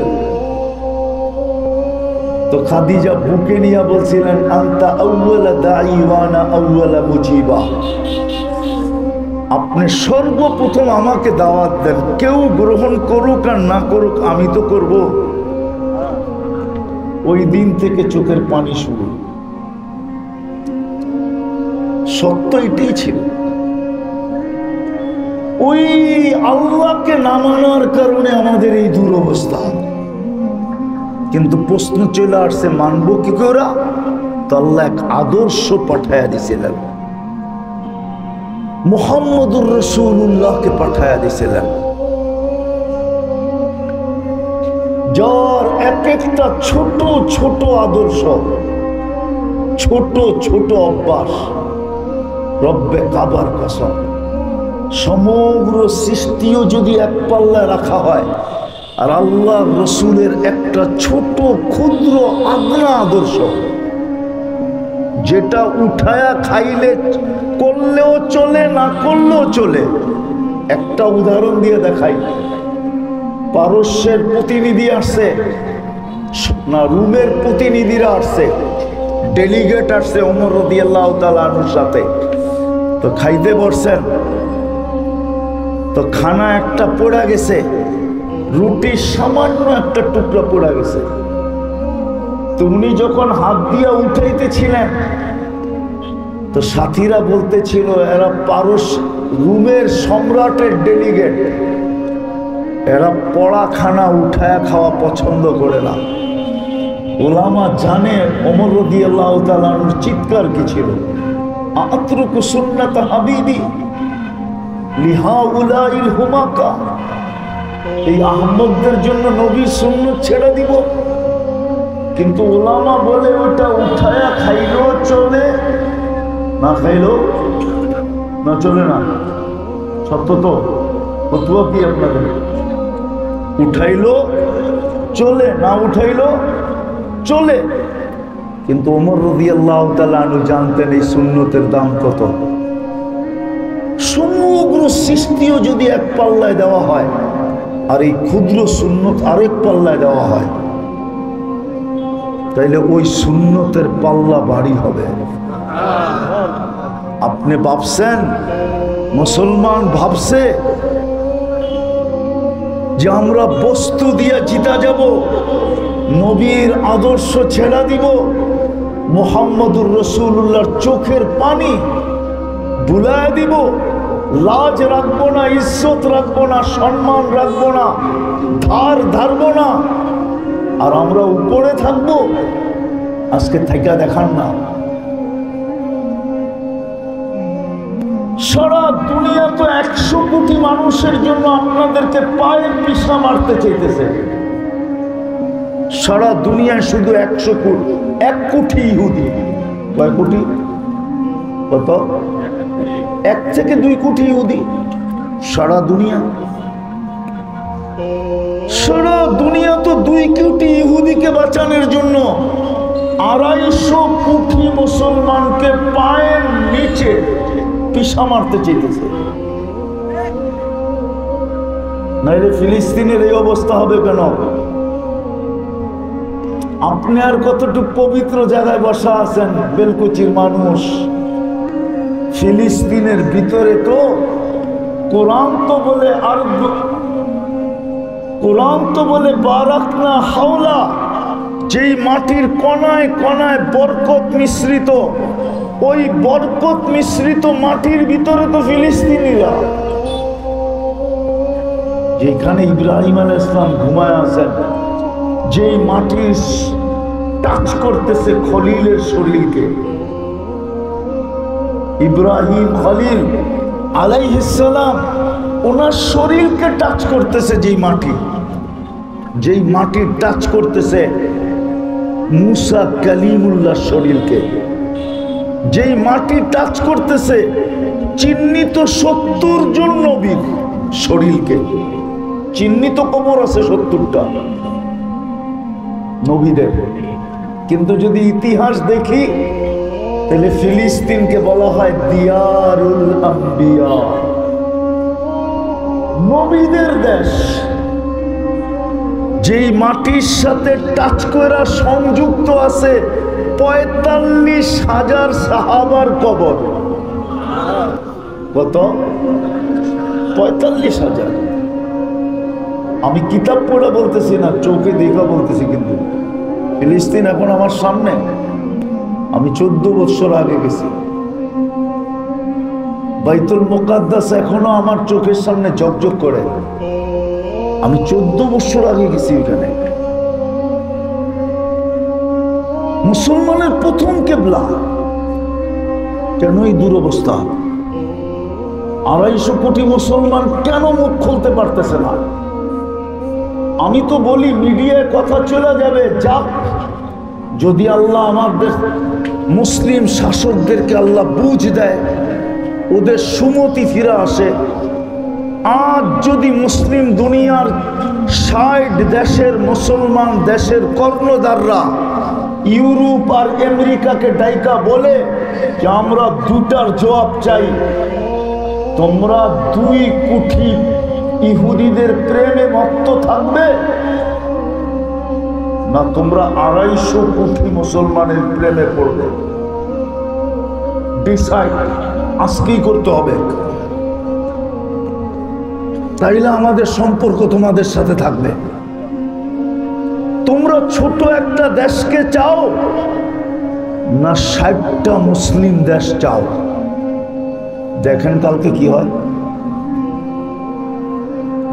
তো খাদিজা বুকে নিয়ে বলছিলেন আনতা আউয়ালা দাঈ ওয়া আনা আউয়ালা মুজিবা, আপনি সর্বপ্রথম আমাকে দাওয়াত দেন, কেউ গ্রহণ করুক আর না করুক আমি তো করব। ওই দিন থেকে চোখের পানি শুরু। সত্য এটাই ছিল। ওই আল্লাহকে না মানার কারণে আমাদের এই দুরবস্থা। কিন্তু প্রশ্ন চলে আসছে মানবো কি করে? তো আল্লাহ এক আদর্শ পাঠায়া দিয়েছিলেন, মুহাম্মদুর রাসূলুল্লাহকে পাঠায়া দিয়েছিলেন, যার এক একটা ছোট ছোট আদর্শ, ছোট ছোট অভ্যাস, রব্বে কাবার কসম সমগ্র সৃষ্টিও যদি এক পাল্লায় রাখা হয় আর আল্লাহ রসুলের একটা ছোট ক্ষুদ্র আগনা আদর্শ, যেটা উঠায়া খাইলে করলেও চলে না করলেও চলে। একটা উদাহরণ দিয়ে দেখাই। পারস্যের প্রতিনিধি আসছে না, রুমের প্রতিনিধিরা আসছে, ডেলিগেট আসছে ওমর রাদিয়াল্লাহু তাআলা আনহুর সাথে। তো খাইতে বসছেন, তো খানা একটা পড়া গেছে, রুটির সামান্য একটা টুকরা পড়া গেছে। তো উনি যখন হাত দিয়া উঠাইতেছিলেন তো সাথীরা বলতেছিল এরা পারস রুমের সম্রাটের ডেলিগেট, এরা পড়াখানা উঠায়া খাওয়া পছন্দ করে না। ওলামা জানে ওমর রাদিয়াল্লাহু তাআলা আনহুর চিৎকার কি ছিল, আতরুকু সুন্নাত হাবিবি লিহাউলাইল হুমাকা, এই আহমদদের জন্য নবীর সুন্নত ছেড়ে দিব। কিন্তু ওলামা বলে ওটা উঠায়া খাইলেও চলে, না খাইলেও না চলে না। সত্য তো, ফতোয়া কি আপনাদের? উঠাইলো চলে, না উঠাইলো চলে। কিন্তু ওমর রাদিয়াল্লাহু তাআলা আনহু জানতেন এই সুন্নতের দাম কত। সমগ্র সৃষ্টিও যদি এক পাল্লায় দেওয়া হয় আর এই ক্ষুদ্র সুন্নত আরেক পাল্লায় দেওয়া হয়, তাইলে ওই সুন্নতের পাল্লা ভারী হবে। আপনি ভাবছেন, মুসলমান ভাবছে যে আমরা বস্তু দিয়ে জিতা যাব, নবীর আদর্শ ছেড়া দিব, মুহাম্মদুর রাসূলুল্লাহর চোখের পানি বুলায় দিব, লাজ রাখবো না, ইজ্জত রাখবো না, সম্মান রাখবো না, ধার ধারবো না, আর আমরা উপরে থাকবো। আজকে থাইকা দেখান না, সারা দুনিয়া তো 100 কোটি মানুষের জন্য আপনাদেরকে পায়ের পিছনা মারতে চাইতেছে। সারা দুনিয়ায় শুধু 1 কোটি ইহুদি। কয় কোটি? কত? 1 থেকে 2 কোটি ইহুদি সারা দুনিয়া। সারা দুনিয়া তো 2 কোটি ইহুদিকে বাঁচানোর জন্য 250 কোটি মুসলমানকে পায়ের নিচে পিছা মারতে চাইতেছে। নাইলে ফিলিস্তিনের এই অবস্থা হবে কেন? আপনি আর কতটুকু পবিত্র জায়গায় বসা আছেন, বেলকুচির মানুষ। ফিলিস্তিনের ভিতরে তো কোরআন তো বলে, আর কোরআন তো বলে বারাকনা হাওলা, যেই মাটির কণায় কণায় বরকত মিশ্রিত, ওই বরকত মিশ্রিত মাটির ভিতরে তো ফিলিস্তিনিরা। যেখানে ইব্রাহিম আলাইহিস সালাম ঘুমায় আছেন, যেই মাটির টাচ করতেছে খলিলের শরীরকে, ইব্রাহিম খলিল আলাইহিস সালাম ওনার শরীরকে টাচ করতেছে, যেই মাটি টাচ করতেছে মুসা কালিমুল্লাহ শরীরকে, যেই মাটি টাচ করতেছে চিহ্নিত 70 জন নবীর শরীরকে। চিহ্নিত কবর আছে 70টা নবীদের। কিন্তু যদি ইতিহাস দেখি, তাহলে ফিলিস্তিনকে বলা হয় দিয়ারুল আম্বিয়া, নবীদের দেশ। যেই মাটির সাথে টাচ করা সংযুক্ত আছে 45,000 সাহাবার কবর। কত? 45,000। আমি কিতাব পড়ে বলতেছি না, চোখে দেখা বলতেছি। কিন্তু ফিলিস্তিন এখন আমার সামনে। আমি 14 বছর আগে গেছি। বাইতুল মুকাদ্দাস এখনো আমার চোখের সামনে ঝকঝক করে। আমি 14 বছর আগে গেছি এখানে। মুসলমানের প্রথম কেবলা, কেন এই দুরবস্থা? 250 কোটি মুসলমান কেন মুখ খুলতে পারতেছে না? আমি তো বলি মিডিয়ায় কথা চলে যাবে, যাক, যদি আল্লাহ আমাদের মুসলিম শাসকদেরকে আল্লাহ বুঝ দেয়, ওদের সুমতি ফিরে আসে। আজ যদি মুসলিম দুনিয়ার 60 দেশের মুসলমান দেশের কর্ণধাররা ইউরোপ আর আমেরিকাকে ডাইকা বলে যে আমরা 2টার জবাব চাই, তোমরা 2 কোটি ইহুদিদের প্রেমে মত্ত থাকবে, না তোমরা 250 কোটি মুসলমানের প্রেমে পড়বে? ডিসাইড আজকেই করতে হবে। তাইলে আমাদের সম্পর্ক তোমাদের সাথে থাকবে। তোমরা ছোট একটা দেশকে চাও, না 60টা মুসলিম দেশ চাও। দেখেন কালকে কি হয়,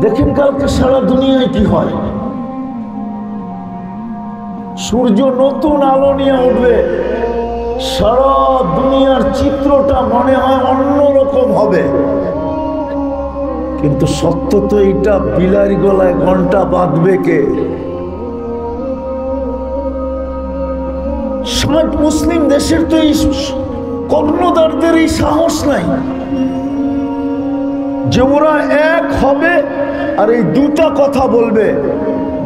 দেখেন কালকে সারা দুনিয়ায় কি হয়। সূর্য নতুন আলো নিয়ে উঠবে, সারা দুনিয়ার চিত্রটা মনে হয় অন্যরকম হবে। কিন্তু সত্য তো এইটা, বিলার গলায় ঘন্টা বাঁধবে কে? 60 মুসলিম দেশের তো এই কর্ণধারদের এই সাহস নাই যে ওরা এক হবে আর এই দুটা কথা বলবে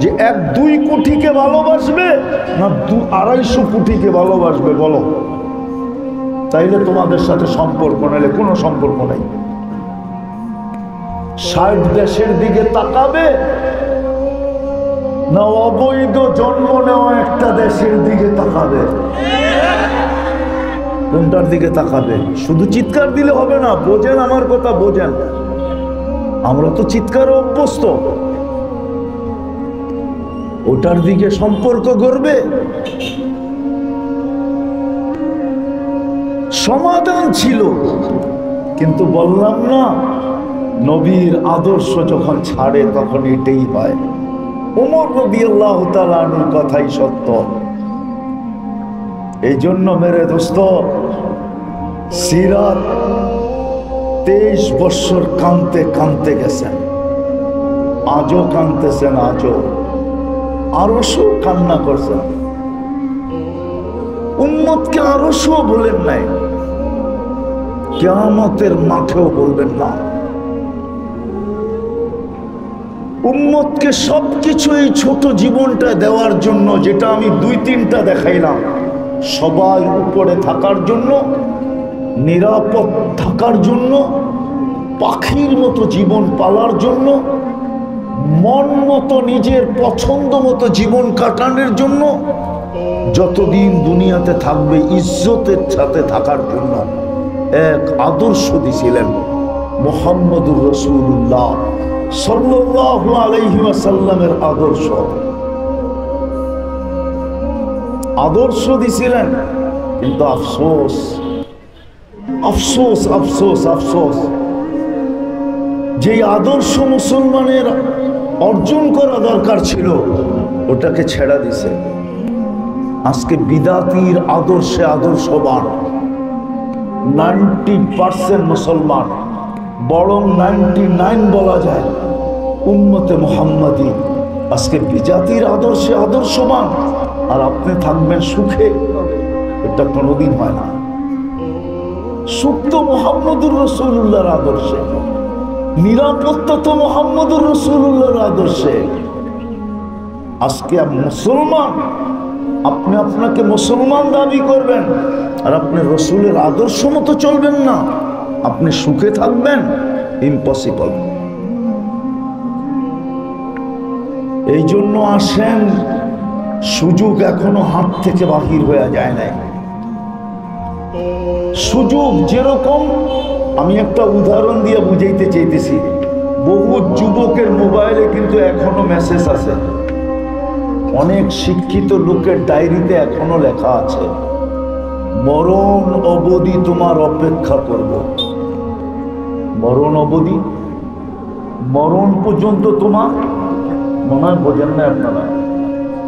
যে 1-2 কোটিকে ভালোবাসবে না 200-250 কোটিকে ভালোবাসবে। বলো, তাইলে তোমাদের সাথে সম্পর্ক, নাইলে কোনো সম্পর্ক নাই। 60 দেশের দিকে তাকাবে না অবৈধ জন্ম নেওয়া একটা দেশের দিকে তাকাবে? কোনটার দিকে তাকাবে? শুধু চিৎকার দিলে হবে না, বোঝেন আমার কথা, বোঝেন। আমরা তো চিৎকারে অভ্যস্ত। ওটার দিকে সম্পর্ক গড়বে। সমাধান ছিল, কিন্তু বললাম না, নবীর আদর্শ যখন ছাড়ে তখন এটাই হয়। ওমর রাদিয়াল্লাহু তাআলা আনহুর কথাই সত্য। এই জন্য মেরে দোস্ত, সিরাত 23 বছর কাঁদতে কাঁদতে গেছেন, আজও কাঁদতেছেন, আজও আরশও কান্না করছেন। উম্মতকে আরশও বলেন নাই, কিয়ামতের মাঠেও বলবেন না। উম্মতকে সবকিছু এই ছোট জীবনটা দেওয়ার জন্য, যেটা আমি 2-3টা দেখাইলাম, সবাই উপরে থাকার জন্য, নিরাপদ থাকার জন্য, পাখির মতো জীবন পালার জন্য, মন মতো নিজের পছন্দ মতো জীবন কাটানোর জন্য, যতদিন দুনিয়াতে থাকবে ইজ্জতের সাথে থাকার জন্য এক আদর্শ দিছিলেন মুহাম্মদুর রাসূলুল্লাহ সাল্লাল্লাহু আলাইহি ওয়াসাল্লামের আদর্শ। আদর্শ দিছিলেন, কিন্তু আফসোস আফসোস আফসোস আফসোস, যে আদর্শ মুসলমানের অর্জন করা দরকার ছিল ওটাকে ছেড়া দিছে। আজকে বিদাতির আদর্শে আদর্শবান 90% মুসলমান, বরং 99 বলা যায় উম্মতে মুহাম্মাদি আজকে বিজাতির আদর্শে আদর্শবান, আর আপনি থাকবেন সুখে। এটা কোনোদিন হয় না। সুখ তো মুহাম্মদুর রাসূলুল্লাহর আদর্শে, নিরাপত্তা তো মুহাম্মদুর রাসূলুল্লাহর আদর্শে। আজকে মুসলমান, আপনি আপনাকে মুসলমান দাবি করবেন আর আপনি রসুলের আদর্শ মতো চলবেন না, আপনি সুখে থাকবেন? ইম্পসিবল। এই জন্য আসেন, সুযোগ এখনো হাত থেকে বাহির হয়ে যায় নাই। সুযোগ যেরকম, আমি একটা উদাহরণ দিয়ে বুঝাইতে চাইতেছি। বহু যুবকের মোবাইলে কিন্তু এখনো মেসেজ আছে, অনেক শিক্ষিত লোকের ডায়েরিতে এখনো লেখা আছে, মরণ অবধি তোমার অপেক্ষা করব। মরণ অবধি, মরণ পর্যন্ত তোমার, মনে হয় বোঝেন না আপনারা?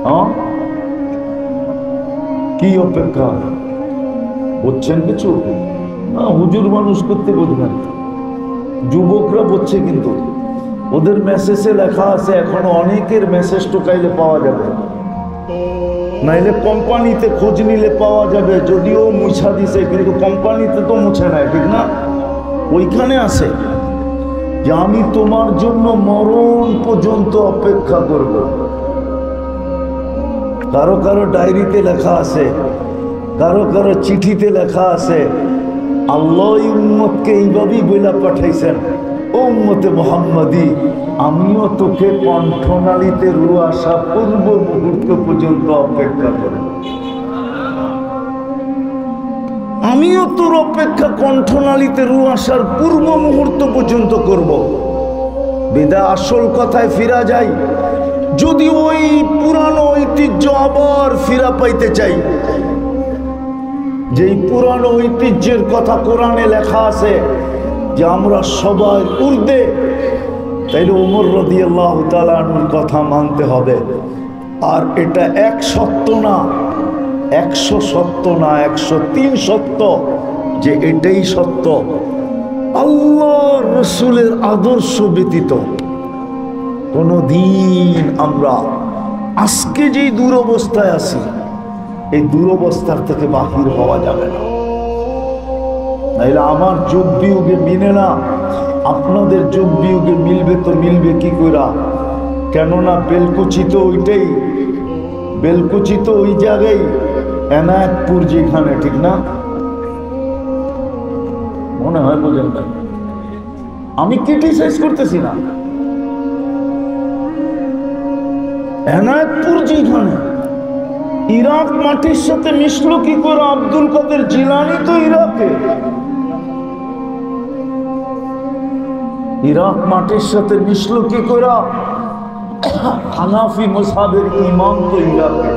হ্যাঁ, কি অপেক্ষা? বুঝছেন কিছু? না, হুজুর মানুষ করতে বুঝবেন, যুবকরা বুঝছে। কিন্তু ওদের মেসেজে লেখা আছে, এখনো অনেকের মেসেজ টোকাইলে পাওয়া যাবে, নাইলে কোম্পানিতে খোঁজ নিলে পাওয়া যাবে। যদিও মুছা দিছে, কিন্তু কোম্পানিতে তো মুছে নাই, ঠিক না? ওইখানে আছে যে আমি তোমার জন্য মরণ পর্যন্ত অপেক্ষা করব। কারো কারো ডায়েরিতে লেখা আছে, কারো কারো চিঠিতে লেখা আছে। আল্লাহ উম্মতকে এইভাবেই বইলা পাঠাইছেন, ও উম্মতে মুহাম্মাদি, আমিও তোকে কণ্ঠনালীতে রু আসা পূর্ব মুহূর্ত পর্যন্ত অপেক্ষা করব। আমিও তোর অপেক্ষা কণ্ঠনালীতে রু আসার পূর্ব মুহূর্ত পর্যন্ত করব। বিদায় আসল কথায় ফিরা যাই, যদি ওই পুরানো ঐতিহ্য আবার ফিরা পাইতে চাই, যেই পুরানো ঐতিহ্যের কথা কোরআনে লেখা আছে যে আমরা সবাই ঊর্ধ্বে, তাইলে ওমর রাদিয়াল্লাহু তাআলা আনহুর কথা মানতে হবে। আর এটা এক সত্য না, 100 সত্য না, 103 সত্য, যে এটাই সত্য। আল্লাহ রসুলের আদর্শ ব্যতীত কোনদিন আমরা আজকে যেই দুরবস্থায় আছি, এই দুরবস্থার থেকে বাহির হওয়া যাবে না। নাইলে আমার যোগ বিয়োগে মিলে না, আপনাদের যোগ বিয়োগে মিলবে তো মিলবে কি কইরা? কেননা বেলকুচি তো ওইটাই, বেলকুচি তো ওই জায়গায়, এনায়তপুর যেখানে, ঠিক না? মনে হয় বোঝেন না, আমি ক্রিটিসাইজ করতেছি না। এনায়তপুর যেখানে, ইরাক মাটির সাথে মিশলো কি করে? আব্দুল কাদের জিলানী তো ইরাকে, ইরাক মাটির সাথে মিশলো কি করে? হানাফি মাযহাবের ইমাম তো ইরাকে,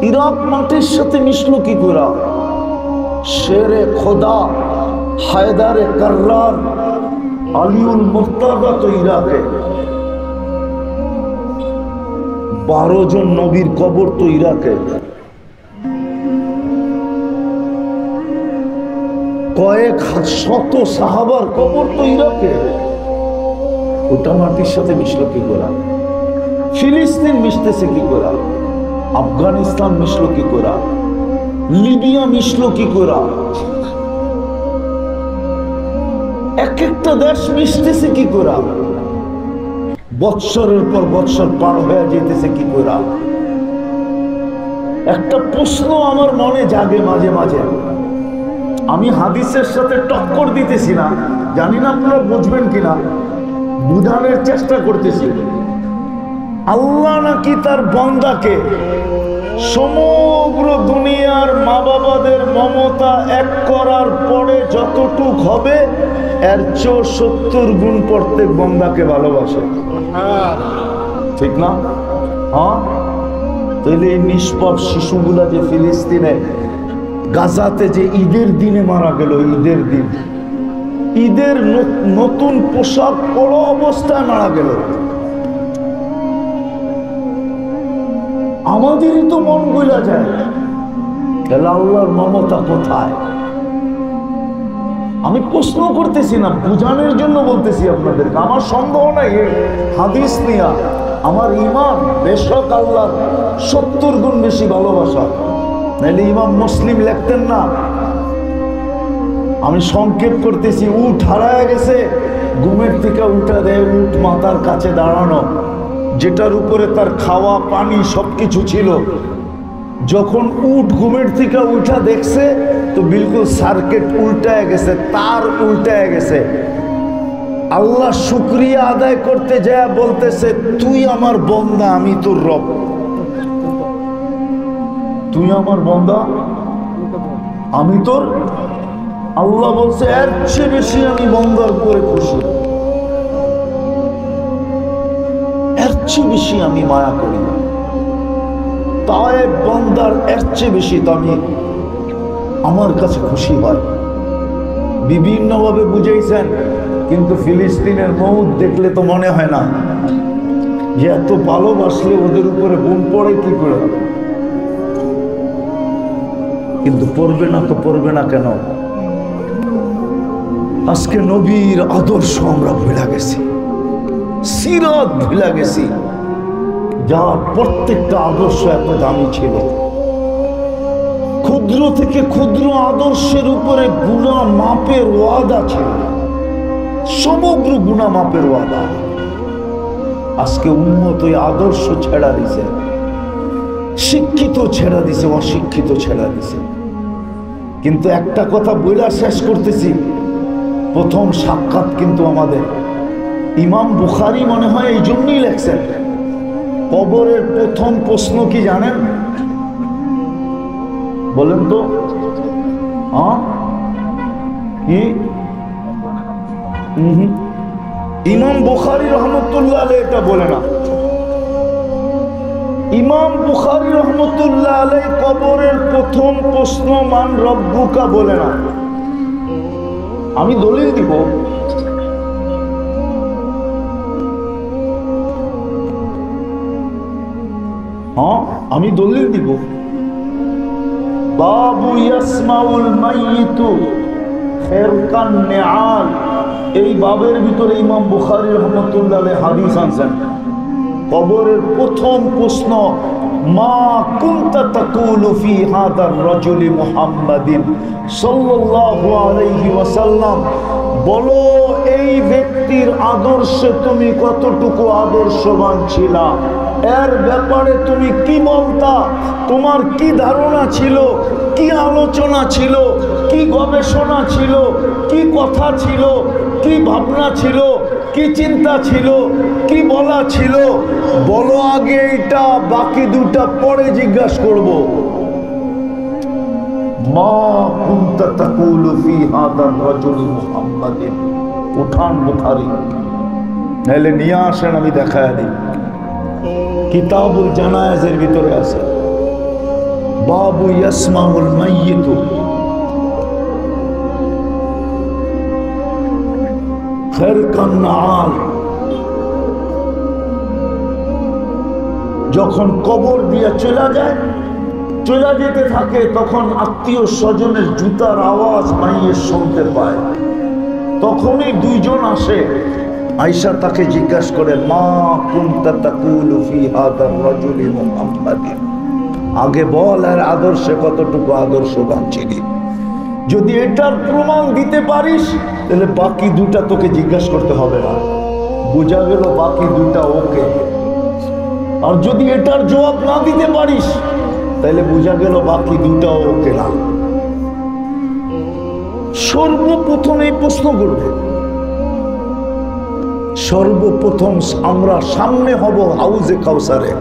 ইরাক মাটির সাথে মিশলো কি করে? শেরে খোদা হায়দারে কার্রার আলিউল মুর্তাজা তো ইরাকে, 12 জন নবীর কবর তো ইরাকে, কয়েক শত সাহাবার কবর তো ইরাকে। ওটা মাটির সাথে মিশলো কি করে? ফিলিস্তিন মিশতেছে কি করে? আফগানিস্তান মিশলো কি করে? লিবিয়া মিশলো কি করে? এক একটা দেশ মিশতেছে কি করে? বৎসরের পর বৎসর পার হয়ে যেতেছে কি করে? একটা প্রশ্ন আমার মনে জাগে মাঝে মাঝে, আমি হাদিসের সাথে টক্কর দিতেছি না, জানি না আপনারা বুঝবেন কিনা, বুঝানোর চেষ্টা করতেছি। আল্লাহ নাকি তার বান্দাকে সমগ্র দুনিয়ার মা বাবাদের মমতা এক করার পরে যতটুক হবে এর 70 গুণ প্রত্যেক বান্দাকে ভালোবাসে, ঠিক না? হ্যাঁ, তাহলে এই নিষ্পাপ শিশুগুলা যে ফিলিস্তিনে গাজাতে যে ঈদের দিনে মারা গেল, ঈদের দিন, ঈদের নতুন পোশাক পরা অবস্থায় মারা গেল, আমাদেরই তো মন গইলা যায়, তাহলে আল্লাহর মমতা কোথায়? আমি প্রশ্ন করতেছি না, বুঝানোর জন্য বলতেছি আপনাদেরকে। আমার সন্দেহ নাই হাদিস নিয়া আমার ইমান বেশক আল্লাহর 70 গুণ বেশি ভালোবাসা, নাহলে ইমাম মুসলিম লিখতেন না। আমি সংক্ষেপ করতেছি, উট হারায় গেছে, ঘুমের থেকে উঠা দেয়, উট মাথার কাছে দাঁড়ানো, যেটার উপরে তার খাওয়া পানি সবকিছু ছিল। যখন উট ঘুমের থেকে উঠা দেখছে তো বিলকুল সার্কিট উল্টায় গেছে, তার উল্টায় গেছে। আল্লাহ শুকরিয়া আদায় করতে যায় বলতেছে, তুই আমার বান্দা, আমি তোর রব। তুই আমার বান্দা, আমি তোর। আল্লাহ বলছে এর চেয়ে বেশি আমি বান্দার উপরে খুশি, এর চেয়ে বেশি আমি মায়া করি। তাই বান্দার এর চেয়ে বেশি তো আমি আমার কাছে খুশি হয়। বিভিন্নভাবে বুঝাইছেন, কিন্তু ফিলিস্তিনের মৌত দেখলে তো মনে হয় না যে এত ভালোবাসলে ওদের উপরে বোম পড়ে কি করে। কিন্তু পড়বে না তো পড়বে না কেন? আজকে নবীর আদর্শ আমরা ভুলে গেছি, সিরাত ভুলে গেছি, যার প্রত্যেকটা আদর্শ এত দামি ছিল। ক্ষুদ্র থেকে ক্ষুদ্র আদর্শের উপরে গুনাহ মাপের ওয়াদা ছিল, সমগ্র গুনাহ মাপের ওয়াদা। আজকে উম্মত ওই আদর্শ ছেড়া দিছে, শিক্ষিত ছেড়া দিছে, অশিক্ষিত ছেড়া দিছে। কিন্তু একটা কথা বইলা শেষ করতেছি, প্রথম সাক্ষাৎ কিন্তু আমাদের ইমাম বুখারী মনে হয় এই জন্যই লেখছেন, কবরের প্রথম প্রশ্ন কি জানেন? বলেন তো। কি? ইমাম বুখারী রহমতুল্লাহ আলাইহি এটা বলে না। ইমাম বুখারী রহমতুল্লাহ আলাইহি কবরের প্রথম প্রশ্ন মান রব্বুকা বলে না। আমি দলিল দিব, হ্যাঁ আমি দলিল দিব। বাবু ইয়াসমাউল মাইয়িতু খেরকান নিআল, এই বাবের ভিতরে ইমাম বুখারী রাহমাতুল্লাহ আলাইহি হাদিস আনছেন। কবরের প্রথম প্রশ্ন, মা কুনতা তাকুলু ফি হাদার রাজুলি মুহাম্মাদিন সাল্লাল্লাহু আলাইহি ওয়াসাল্লাম, বলো এই ব্যক্তির আদর্শে তুমি কতটুকু আদর্শবান ছিলা, এর ব্যাপারে তুমি কি বলতা, তোমার কি ধারণা ছিল, কি আলোচনা ছিল, কি গবেষণা ছিল, কি কথা ছিল, কি ভাবনা ছিল, কি চিন্তা ছিল, কি বলা ছিল, বলো আগে এটা, বাকি দুটা পরে জিজ্ঞাসা করব। মা কুনতা তাকুলু ফি হাদার রাজুলি মুহাম্মাদিন, উঠান বুখারী, নাহলে নিয়ে আসেন আমি দেখায় দিই। কিতাবুল জানায়েজের ভিতরে আছে, বাবু ইয়াসমাউল মাইয়িতু খেরকান নিআল, যখন কবর দিয়ে চলে যায়, চলে যেতে থাকে, তখন আত্মীয় স্বজনের জুতার আওয়াজ মাইয়ের শুনতে পায়। তখনই দুইজন আসে, আয়েশা তাকে জিজ্ঞাসা করে, মা কুনতা তাকুলু ফি হাদার রাজুলি মুহাম্মাদিন, আগে বল এর আদর্শে কতটুকু আদর্শবান ছিলি। যদি এটার প্রমাণ দিতে পারিস তাহলে বাকি দুটা তোকে জিজ্ঞাসা করতে হবে না, বোঝা গেল বাকি দুটা ওকে। আর যদি এটার জবাব না দিতে পারিস তাহলে বোঝা গেল বাকি দুটাও ওকে না। সর্বপ্রথম এই প্রশ্ন করবে, সর্বপ্রথম আমরা সামনে হব হাউজে কাউসারে।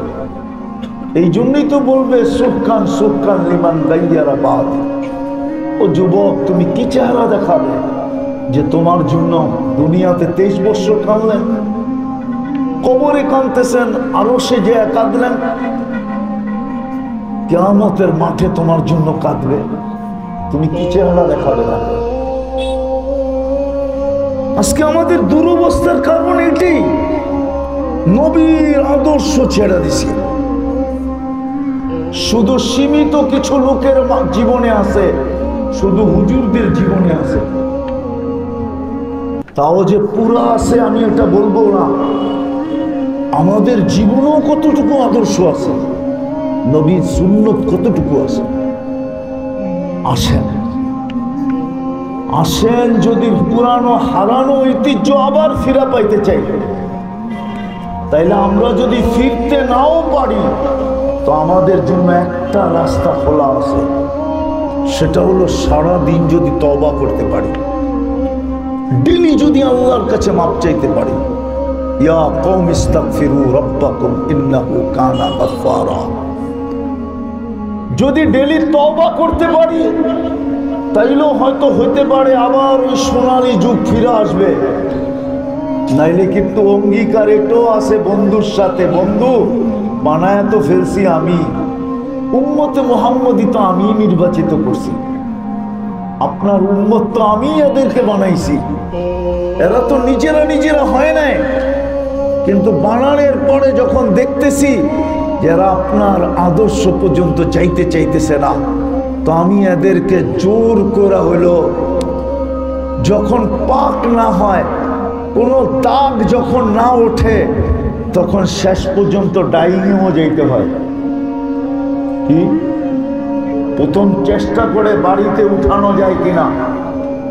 এই জন্যই তো বলবে সুখান সুখান লিমান গাইয়ারা বাদ। ও যুবক, তুমি কি চেহারা দেখাবে যে তোমার জন্য দুনিয়াতে 23 বছর কাঁদলেন, কবরে কাঁদতেছেন, আরো সে যে কাঁদলেন, কিয়ামতের মাঠে তোমার জন্য কাঁদবে। তুমি কি চেহারা দেখাবে না? আজকে আমাদের দুরবস্থার কারণ এটাই, নবীর আদর্শ ছেড়ে দিছি। শুধু সীমিত কিছু লোকের জীবনে আছে, শুধু হুজুরদের জীবনে আছে, তাও যে পুরা আছে আমি এটা বলবো না। আমাদের জীবনেও কতটুকু আদর্শ আছে, নবীর সুন্নত কতটুকু আছে। আসেন আসেন, যদি পুরানো হারানো ঐতিহ্য আবার ফিরে পাইতে চাই, তাইলে আমরা যদি ফিরতে নাও পারি তো আমাদের জন্য একটা রাস্তা খোলা আছে, সেটা হলো সারাদিন যদি তওবা করতে পারি, ডেলি যদি আল্লাহর কাছে মাপ চাইতে পারি। ইয়া কওম ইস্তাগফিরু রাব্বাকুম ইন্নাহু কানা গাফফারা। যদি ডেলি তওবা করতে পারি তাইলেও হয়তো হইতে পারে আবার ওই সোনালী যুগ ফিরে আসবে। নাইলে কিন্তু অঙ্গীকার এটাও আছে বন্ধুর সাথে, বন্ধু বানায় তো ফেলছি আমি, উম্মতে মুহাম্মদী তো আমি নির্বাচিত করছি, আপনার উম্মত তো আমি এদেরকে বানাইছি, এরা তো নিজেরা হয় নাই। কিন্তু বানানোর পরে যখন দেখতেছি যারা আপনার আদর্শ পর্যন্ত চাইতেছে না, তো আমি এদেরকে জোর করা হলো, যখন পাক না হয়, কোনো দাগ যখন না ওঠে, তখন শেষ পর্যন্ত ডাইনিংও যাইতে হয়। কি প্রথম চেষ্টা করে বাড়িতে উঠানো যায় কিনা,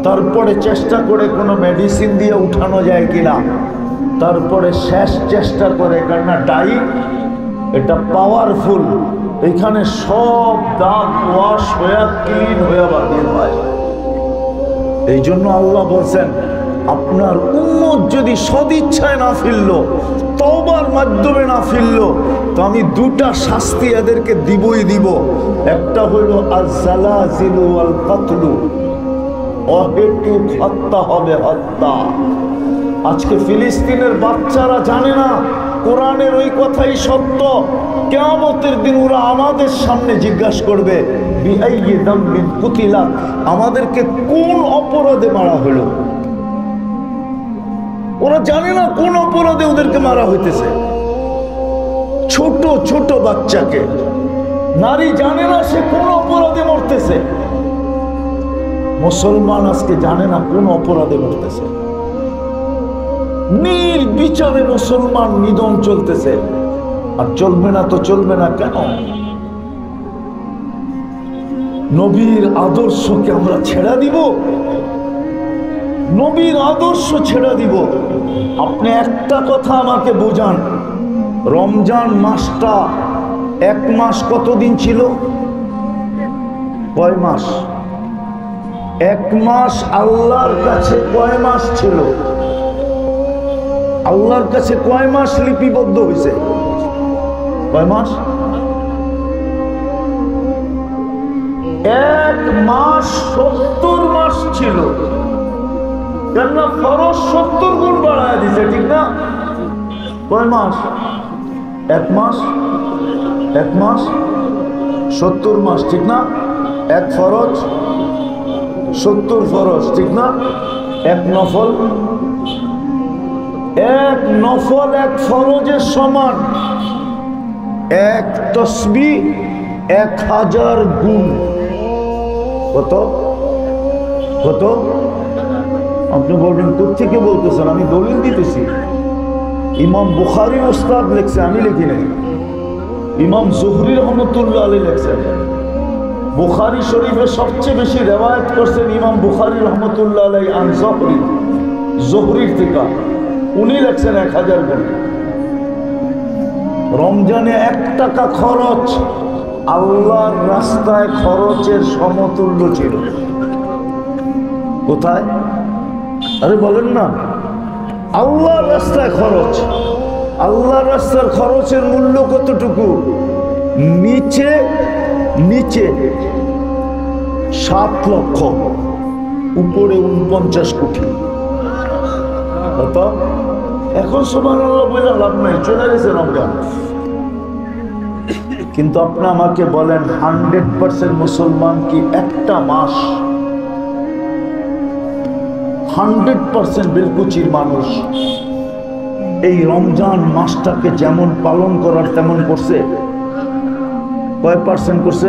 তারপরে চেষ্টা করে কোনো মেডিসিন দিয়ে উঠানো যায় কিনা, তারপরে শেষ চেষ্টা করে, কেননা ডাই এটা পাওয়ারফুল, এখানে সব দাগ ওয়াশ হয়ে ক্লিন হয়ে বাতিল হয়। এই জন্য আল্লাহ বলছেন, আপনার উম্মত যদি সদিচ্ছায় না ফিরলো, তওবার মাধ্যমে না ফিরলো, তো আমি দুটা শাস্তি এদেরকে দিবই দিব। একটা হলো আল-জালাজিলু ওয়াল কাতলু, অহেতুক হত্যা হবে, হত্যা। আজকে ফিলিস্তিনের বাচ্চারা জানে না কোরআনের ওই কথাই সত্য। কিয়ামতের দিন ওরা আমাদের সামনে জিজ্ঞাসা করবে, বিআইয়ি যামবিন কুতিলা, আমাদেরকে কোন অপরাধে মারা হলো। ওরা জানে না কোন অপরাধে ওদেরকে মারা হইতেছে। ছোট ছোট বাচ্চাকে, নারী জানে না সে কোন অপরাধে মরতেছে। মুসলমান আজকে জানে না কোন অপরাধে মরতেছে। নির্বিচারে মুসলমান নিধন চলতেছে। আর চলবে না তো চলবে না কেন? নবীর আদর্শকে আমরা ছেড়ে দিব? নবীর আদর্শ ছেড়ে দিব? আপনি একটা কথা আমাকে বুঝান, রমজান মাসটা এক মাস কতদিন ছিল? কয় মাস? এক মাস আল্লাহর কাছে কয় মাস ছিল? আল্লাহর কাছে কয় মাস লিপিবদ্ধ হয়েছে? কয় মাস? এক মাস 70 মাস ছিল। কেননা ফরজ 70 গুণ বাড়ায় দিছে, ঠিক না? কয় মাস? এক মাস। এক মাস 70 মাস, ঠিক না? এক ফরজ 70 ফরজ, ঠিক না? এক নফল, এক নফল এক ফরজের সমান। এক তসবিহ 1000 গুণ। কত? কত? আপনি বলবেন কোথেকে বলতেছেন? আমি দলিল দিতেছি। ইমাম বুখারী উস্তাদ লিখছে, আমি লিখি নাই। ইমাম জুহরি রহমতুল্লাহ আলাইহি লিখছেন। বুখারী শরীফে সবচেয়ে বেশি রিওয়ায়াত করছেন ইমাম বুখারী রহমতুল্লাহ আলাইহি আন জুহরি, জুহরির থেকে। উনি লিখছেন 1000 গুণ। রমজানে 1 টাকা খরচ আল্লাহর রাস্তায় খরচের সমতুল্য ছিল। কোথায়? আরে বলেন না, আল্লাহর রাস্তায় খরচ। আল্লাহর রাস্তার খরচের মূল্য কতটুকু? নিচে নিচে 7 লক্ষ, উপরে 49 কোটি। কত? এখন সুবহানাল্লাহ বলে লাভ নাই, চলে গেছে রমজান। কিন্তু আপনি আমাকে বলেন 100% মুসলমান কি একটা মাস 100% বেলকুচির মানুষ এই রমজান মাসটাকে যেমন পালন করার তেমন করছে? কয় পার্সেন্ট করছে?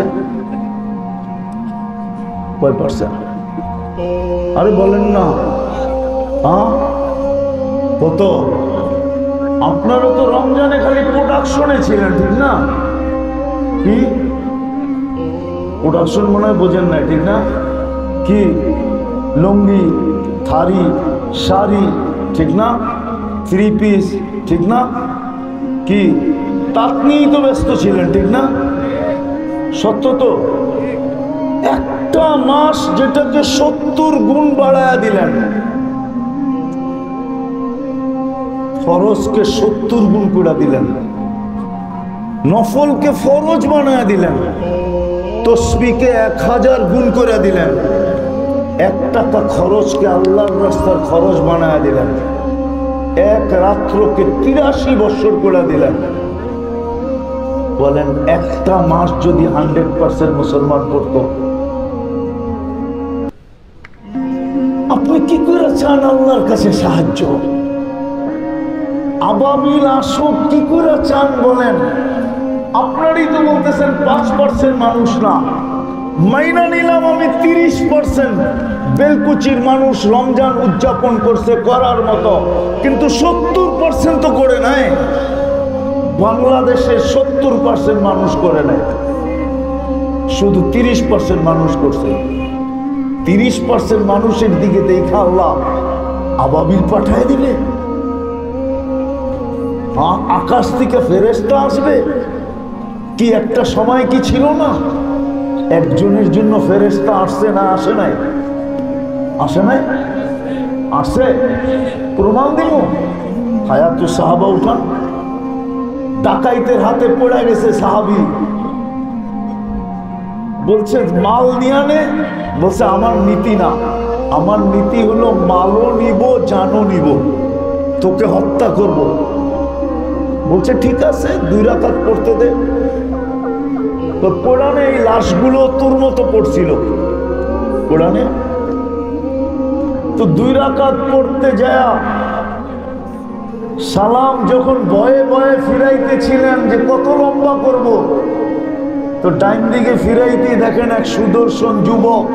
কয় পার্সেন্ট? আরে বলেন না। হ্যাঁ, কত? আপনারও তো রমজানে খালি প্রোডাকশনে ছিলেন, ঠিক না? কি প্রোডাকশন মনে হয় বোঝেন না, ঠিক না? কি লুঙ্গি, থারি, শাড়ি, ঠিক না? 3 পিস, ঠিক না? কি তাক নিয়েই তো ব্যস্ত ছিলেন, ঠিক না? সত্য তো? একটা মাস যেটাকে 70 গুণ বাড়ায়া দিলেন, ফরজকে 70 গুণ করে দিলেন, নফলকে ফরজ বানায়া দিলেন, তসবিহকে 1000 গুণ করে দিলেন, 1 টাকা খরচকে আল্লাহর রাস্তার খরচ বানায়া দিলেন, এক রাত্রকে 83 বছর করে দিলেন। বলেন একটা মাস যদি 100% মুসলমান করত, আপনি কি করে চান আল্লাহর কাছে সাহায্য? আবাবিল আসুক কি করে চান বলেন? আপনারই তো বলতেছেন 5% মানুষ না, মাইনা নিলাম আমি 30% বেলকুচির মানুষ রমজান উদযাপন করছে করার মতো, কিন্তু 70% তো করে নাই। বাংলাদেশের 70% মানুষ করে নাই, শুধু 30% মানুষ করছে। 30% মানুষের দিকে দেখা আল্লাহ আবাবিল পাঠায় দিলে, আকাশ থেকে ফেরেশতা আসবে। কি একটা সময় কি ছিল না একজনের জন্য ফেরেশতা আসছে না? আসে নাই? আসে নাই? আসে। প্রমাণ দিব। হায়াতুস সাহাবা উঠান, ডাকাইতের হাতে পড়ে গেছে সাহাবী, বলছে মাল নিয়ে আনে, বলছে আমার নীতি না, আমার নীতি হলো মালও নিব জানও নিব, তোকে হত্যা করব। বলছে ঠিক আছে 2 রাকাত পড়তে দে। তো কোরআনে এই লাশগুলো তোর মতো পড়ছিল কোরআনে। তো 2 রাকাত পড়তে যায় সালাম যখন ভয়ে ভয়ে ফিরাইতেছিলেন যে কত লম্বা করব, তো ডাইন দিকে ফিরাইতে দেখেন এক সুদর্শন যুবক,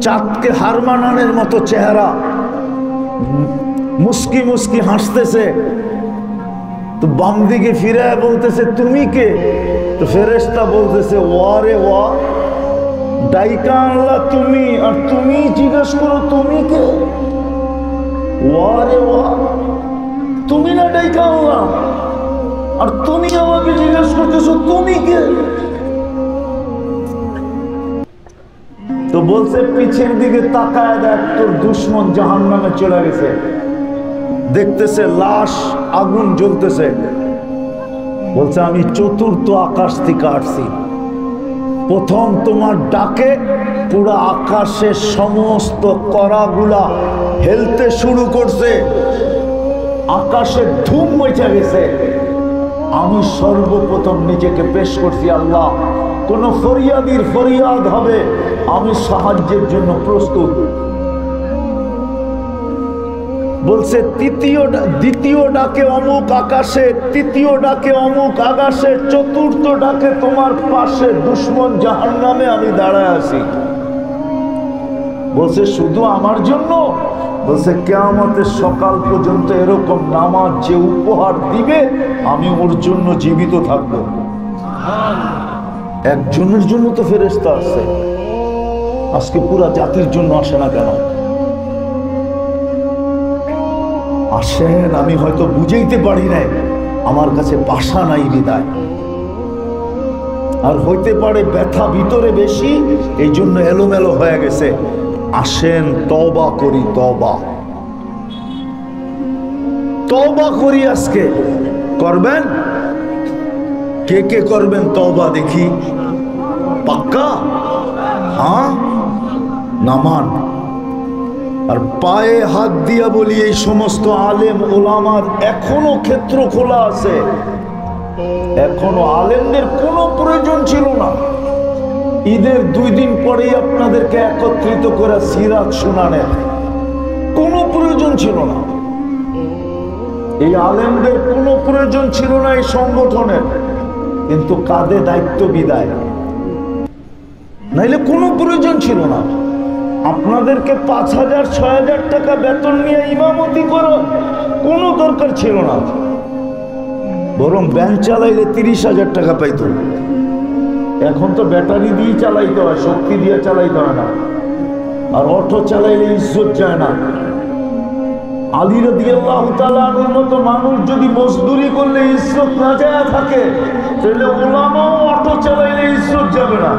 চাঁদকে হার মানানোর মতো চেহারা, মুস্কি মুস্কি হাসতেছে। তো বাম দিকে ফিরায় বলতেছে তুমি কে? তো ফেরেশতা বলতেছে ওয়া রে ওয়া, ডাইকা আনলা তুমি, আর তুমি জিজ্ঞেস করো তুমি কে? ওয়া রে ওয়া, তুমি না ডাইকা আনলা, আর তুমি আমাকে জিজ্ঞেস করতেছো তুমি কে? তো বলছে পিছের দিকে তাকায় দেখ, তোর দুশ্মন জাহান্নামে চলে গেছে। দেখতেছে লাশ আগুন জ্বলতেছে। বলছে আমি 4th আকাশ থেকে আসছি। প্রথম তোমার ডাকে পুরো আকাশের সমস্ত করাগুলা হেলতে শুরু করছে, আকাশে ধুম মচে গেছে। আমি সর্বপ্রথম নিজেকে পেশ করছি, আল্লাহ কোন ফরিয়াদির ফরিয়াদ হবে, আমি সাহায্যের জন্য প্রস্তুত। বলছে দ্বিতীয় ডাকে অমুক আকাশে, তৃতীয় ডাকে অমুক আকাশে, 4th ডাকে তোমার পাশে দুশ্মন জাহান্নামে আমি দাঁড়ায় আছি। বলছে শুধু আমার জন্য? বলছে কিয়ামতের সকাল পর্যন্ত এরকম নামাজ যে উপহার দিবে আমি ওর জন্য জীবিত থাকবো। একজনের জন্য তো ফেরেশতা আসছে, আজকে পুরা জাতির জন্য আসে না কেন? আসেন, আমি হয়তো বুঝাইতে পারি নাই, আমার কাছে ভাষা নাই বিদায়, আর হইতে পারে ব্যথা ভিতরে বেশি, এই জন্য এলোমেলো হয়ে গেছে। আসেন তওবা করি, তওবা করি। আজকে করবেন? কে কে করবেন তওবা দেখি? পাক্কা? হ্যাঁ, নামান। আর পায়ে হাত দিয়া বলি, এই সমস্ত আলেম ওলামার এখনো ক্ষেত্র খোলা আছে। এখনো আলেমদের কোনো প্রয়োজন ছিল না। ঈদের 2 দিন পরেই আপনাদেরকে একত্রিত করে সিরাত শোনানোর কোনো প্রয়োজন ছিল না। এই আলেমদের কোনো প্রয়োজন ছিল না এই সংগঠনের, কিন্তু কাঁধে দায়িত্ব বিদায়, নাইলে কোনো প্রয়োজন ছিল না। আপনাদেরকে 5,000-6,000 টাকা বেতন নিয়ে ইমামতি করো কোনো দরকার ছিল না, বরং ব্যান চালাইলে 30,000 টাকা পাইত। এখন তো ব্যাটারি দিয়ে চালাইতে হয়, শক্তি দিয়ে চালাইতে হয় না। আর অটো চালাইলে ইজ্জত যায় না। আলী রাদিয়াল্লাহু তাআলা আনহুর মতো মানুষ যদি মজদুরি করলে ইজ্জত না যায় থাকে, তাহলে ওলামাও অটো চালাইলে ইজ্জত যাবে না।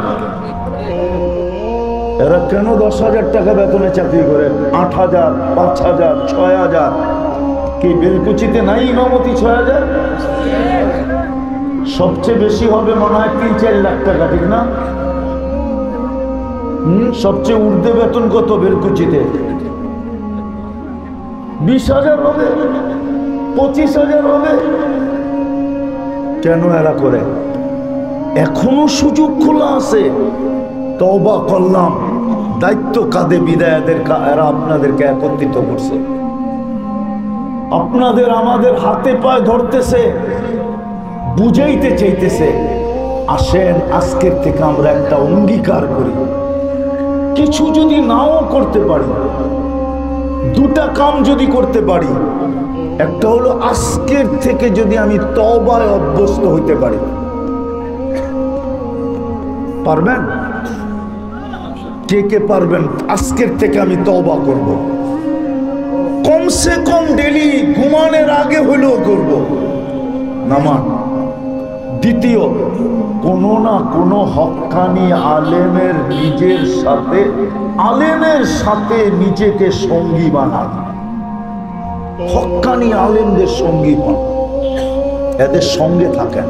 এরা কেন 10,000 টাকা বেতনে চাকরি করে? 8,000, 5,000, 6,000। কি বেলকুচিতে নাই ইমামতি 6,000? সবচেয়ে বেশি হবে মনে হয় 3-4 লাখ টাকা, ঠিক না? সবচেয়ে ঊর্ধ্বে বেতন কত বেলকুচিতে? 20,000 হবে, 25,000 হবে। কেন এরা করে? এখনো সুযোগ খোলা আছে। তওবা করলাম, দায়িত্ব কাঁধে বিদায়, এরা আপনাদেরকে একত্রিত করছে, আপনাদের আমাদের হাতে পায়ে ধরতেছে, বুঝাইতে চাইতেছে। আসেন আজকের থেকে আমরা একটা অঙ্গীকার করি, কিছু যদি নাও করতে পারি, 2টা কাম যদি করতে পারি। একটা হলো আজকের থেকে যদি আমি তওবায় অভ্যস্ত হইতে পারি। পারবেন? কে কে পারবেন? আজকের থেকে আমি তওবা করব, কমসে কম ডেলি ঘুমানোর আগে হইলেও করব নামাজ। দ্বিতীয়, কোনো না কোনো হক্কানি আলেমের সাথে নিজেকে সঙ্গী বানান। হক্কানি আলেমদের সঙ্গী বান, এদের সঙ্গে থাকেন,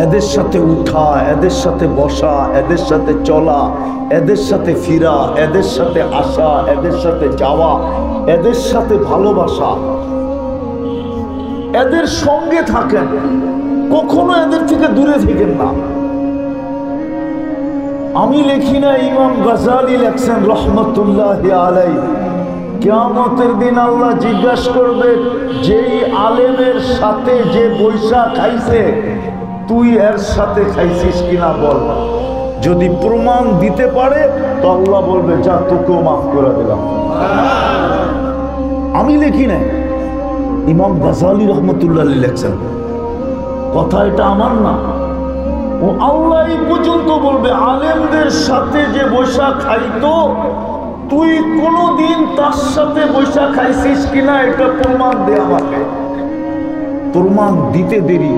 এদের সাথে উঠা, এদের সাথে বসা, এদের সাথে চলা, এদের সাথে ফিরা, এদের সাথে আসা, এদের সাথে যাওয়া, এদের সাথে ভালোবাসা, এদের সঙ্গে থাকেন। কখনো এদের থেকে দূরে থেকেন না। আমি লিখি না, ইমাম গাজালি লেখছেন রহমতুল্লাহি আলাইহি, কিয়ামতের দিন আল্লাহ জিজ্ঞাসা করবে, যেই আলেমের সাথে যে বৈশা খাইছে তুই এর সাথে খাইছিস কিনা বল। যদি প্রমাণ দিতে পারে তো আল্লাহ বলবে, যা তোকেও মাফ করে দিলাম। আমি লিখি না, ইমাম গাজালি রহমতুল্লাহ লেখছেন, কথা এটা আমার না, ও আল্লাহ পর্যন্ত বলবে, আলেমদের সাথে যে বৈশা খাইতো তুই কোনদিন তার সাথে বৈশা খাইছিস কিনা এটা প্রমাণ দে আমাকে। প্রমাণ দিতে দেরি,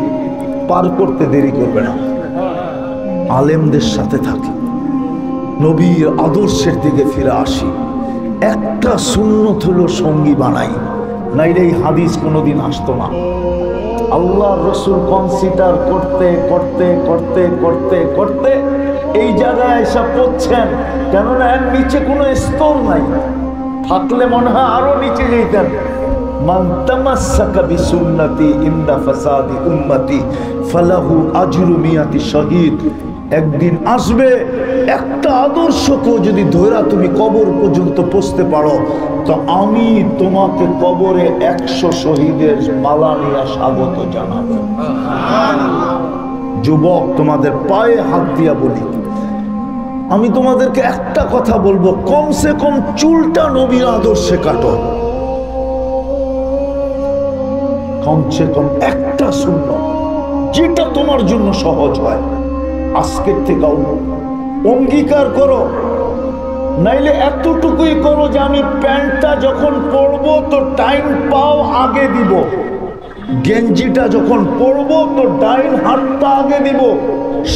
পার করতে দেরি করবে না। আলেমদের সাথে থাকি, নবীর আদর্শের দিকে ফিরে আসি, একটা সুন্নত হলো সঙ্গী বানাই, নাইলে এই হাদিস কোনোদিন আসতো না। আল্লাহ রসুল কনসিডার করতে করতে করতে করতে করতে এই জায়গায় এসে পড়ছেন, কেননা এর নিচে কোনো স্তর নাই, থাকলে মনে হয় আরো নিচে যেতেন। মান তামাসসাকা বিসুন্নতি ইনদা ফাসাদি উম্মতি ফালাহু আজরু মিয়াতি শহীদ। একদিন আসবে, একটা আদর্শকে যদি ধরা তুমি কবর পর্যন্ত পৌঁছতে পারো তো আমি তোমাকে কবরে 100 শহীদের মালা নিয়ে স্বাগত জানাবো। যুবক, তোমাদের পায়ে হাত দিয়া বলি, আমি তোমাদেরকে একটা কথা বলবো, কমসে কম চুলটা নবীর আদর্শে কাটো। কমসে কম একটা সুন্নাত যেটা তোমার জন্য সহজ হয়, আজকের থেকে অঙ্গীকার করো। নাইলে এতটুকুই করো যে আমি প্যান্টটা যখন পরবো তো টাইম পাও আগে দিব, গেঞ্জিটা যখন পরবো তো ডাইন হাতটা আগে দিব,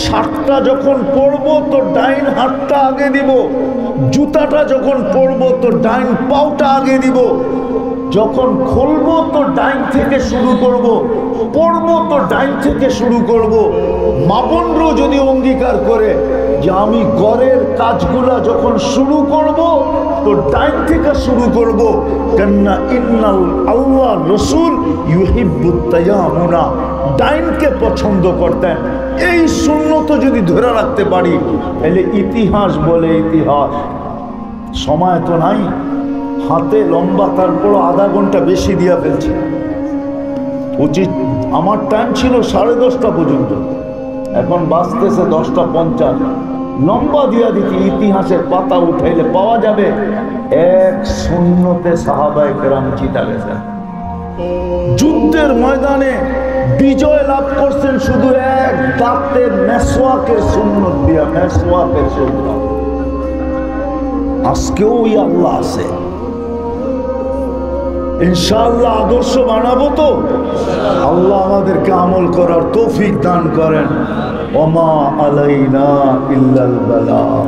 শার্টটা যখন পরবো তো ডাইন হাতটা আগে দিব, জুতাটা যখন পরবো তো ডাইন পাওটা আগে দিব, যখন খুলবো তো ডাইন থেকে শুরু করব, পড়বো তো ডাইন থেকে শুরু করব। মাপনরও যদি অঙ্গীকার করে যে আমি ঘরের কাজগুলা যখন শুরু করব তো ডাইন থেকে শুরু করব, কেননা ইন্নাল আল্লাহ রসুল ইউহিব্বুত তায়ামুনা, ডাইনকে পছন্দ করতেন। এই সুন্নত যদি ধরে রাখতে পারি তাহলে ইতিহাস বলে ইতিহাস। সময় তো নাই হাতে, লম্বা, তারপর আধা ঘন্টা বেশি দিয়া ফেলছি। উচিত আমার টাইম ছিল 10:30 পর্যন্ত, এখন বাজতেছে 10:50। লম্বা দিয়া দিচ্ছি, ইতিহাসের পাতা উঠাইলে পাওয়া যাবে এক সুন্নতে সাহাবায়ে কেরাম জিতা গেছেন। যুদ্ধের ময়দানে বিজয় লাভ করছেন শুধু এক দাঁতের মেসওয়াকের সুন্নত দিয়া, মেসওয়াকের সুন্নত। আজকেও ওই আল্লাহ আছে, ইনশাআল্লাহ আদর্শ বানাবো তো। আল্লাহ আমাদেরকে আমল করার তৌফিক দান করেন। ওমা আলাইনা ইল্লাল বালাগ।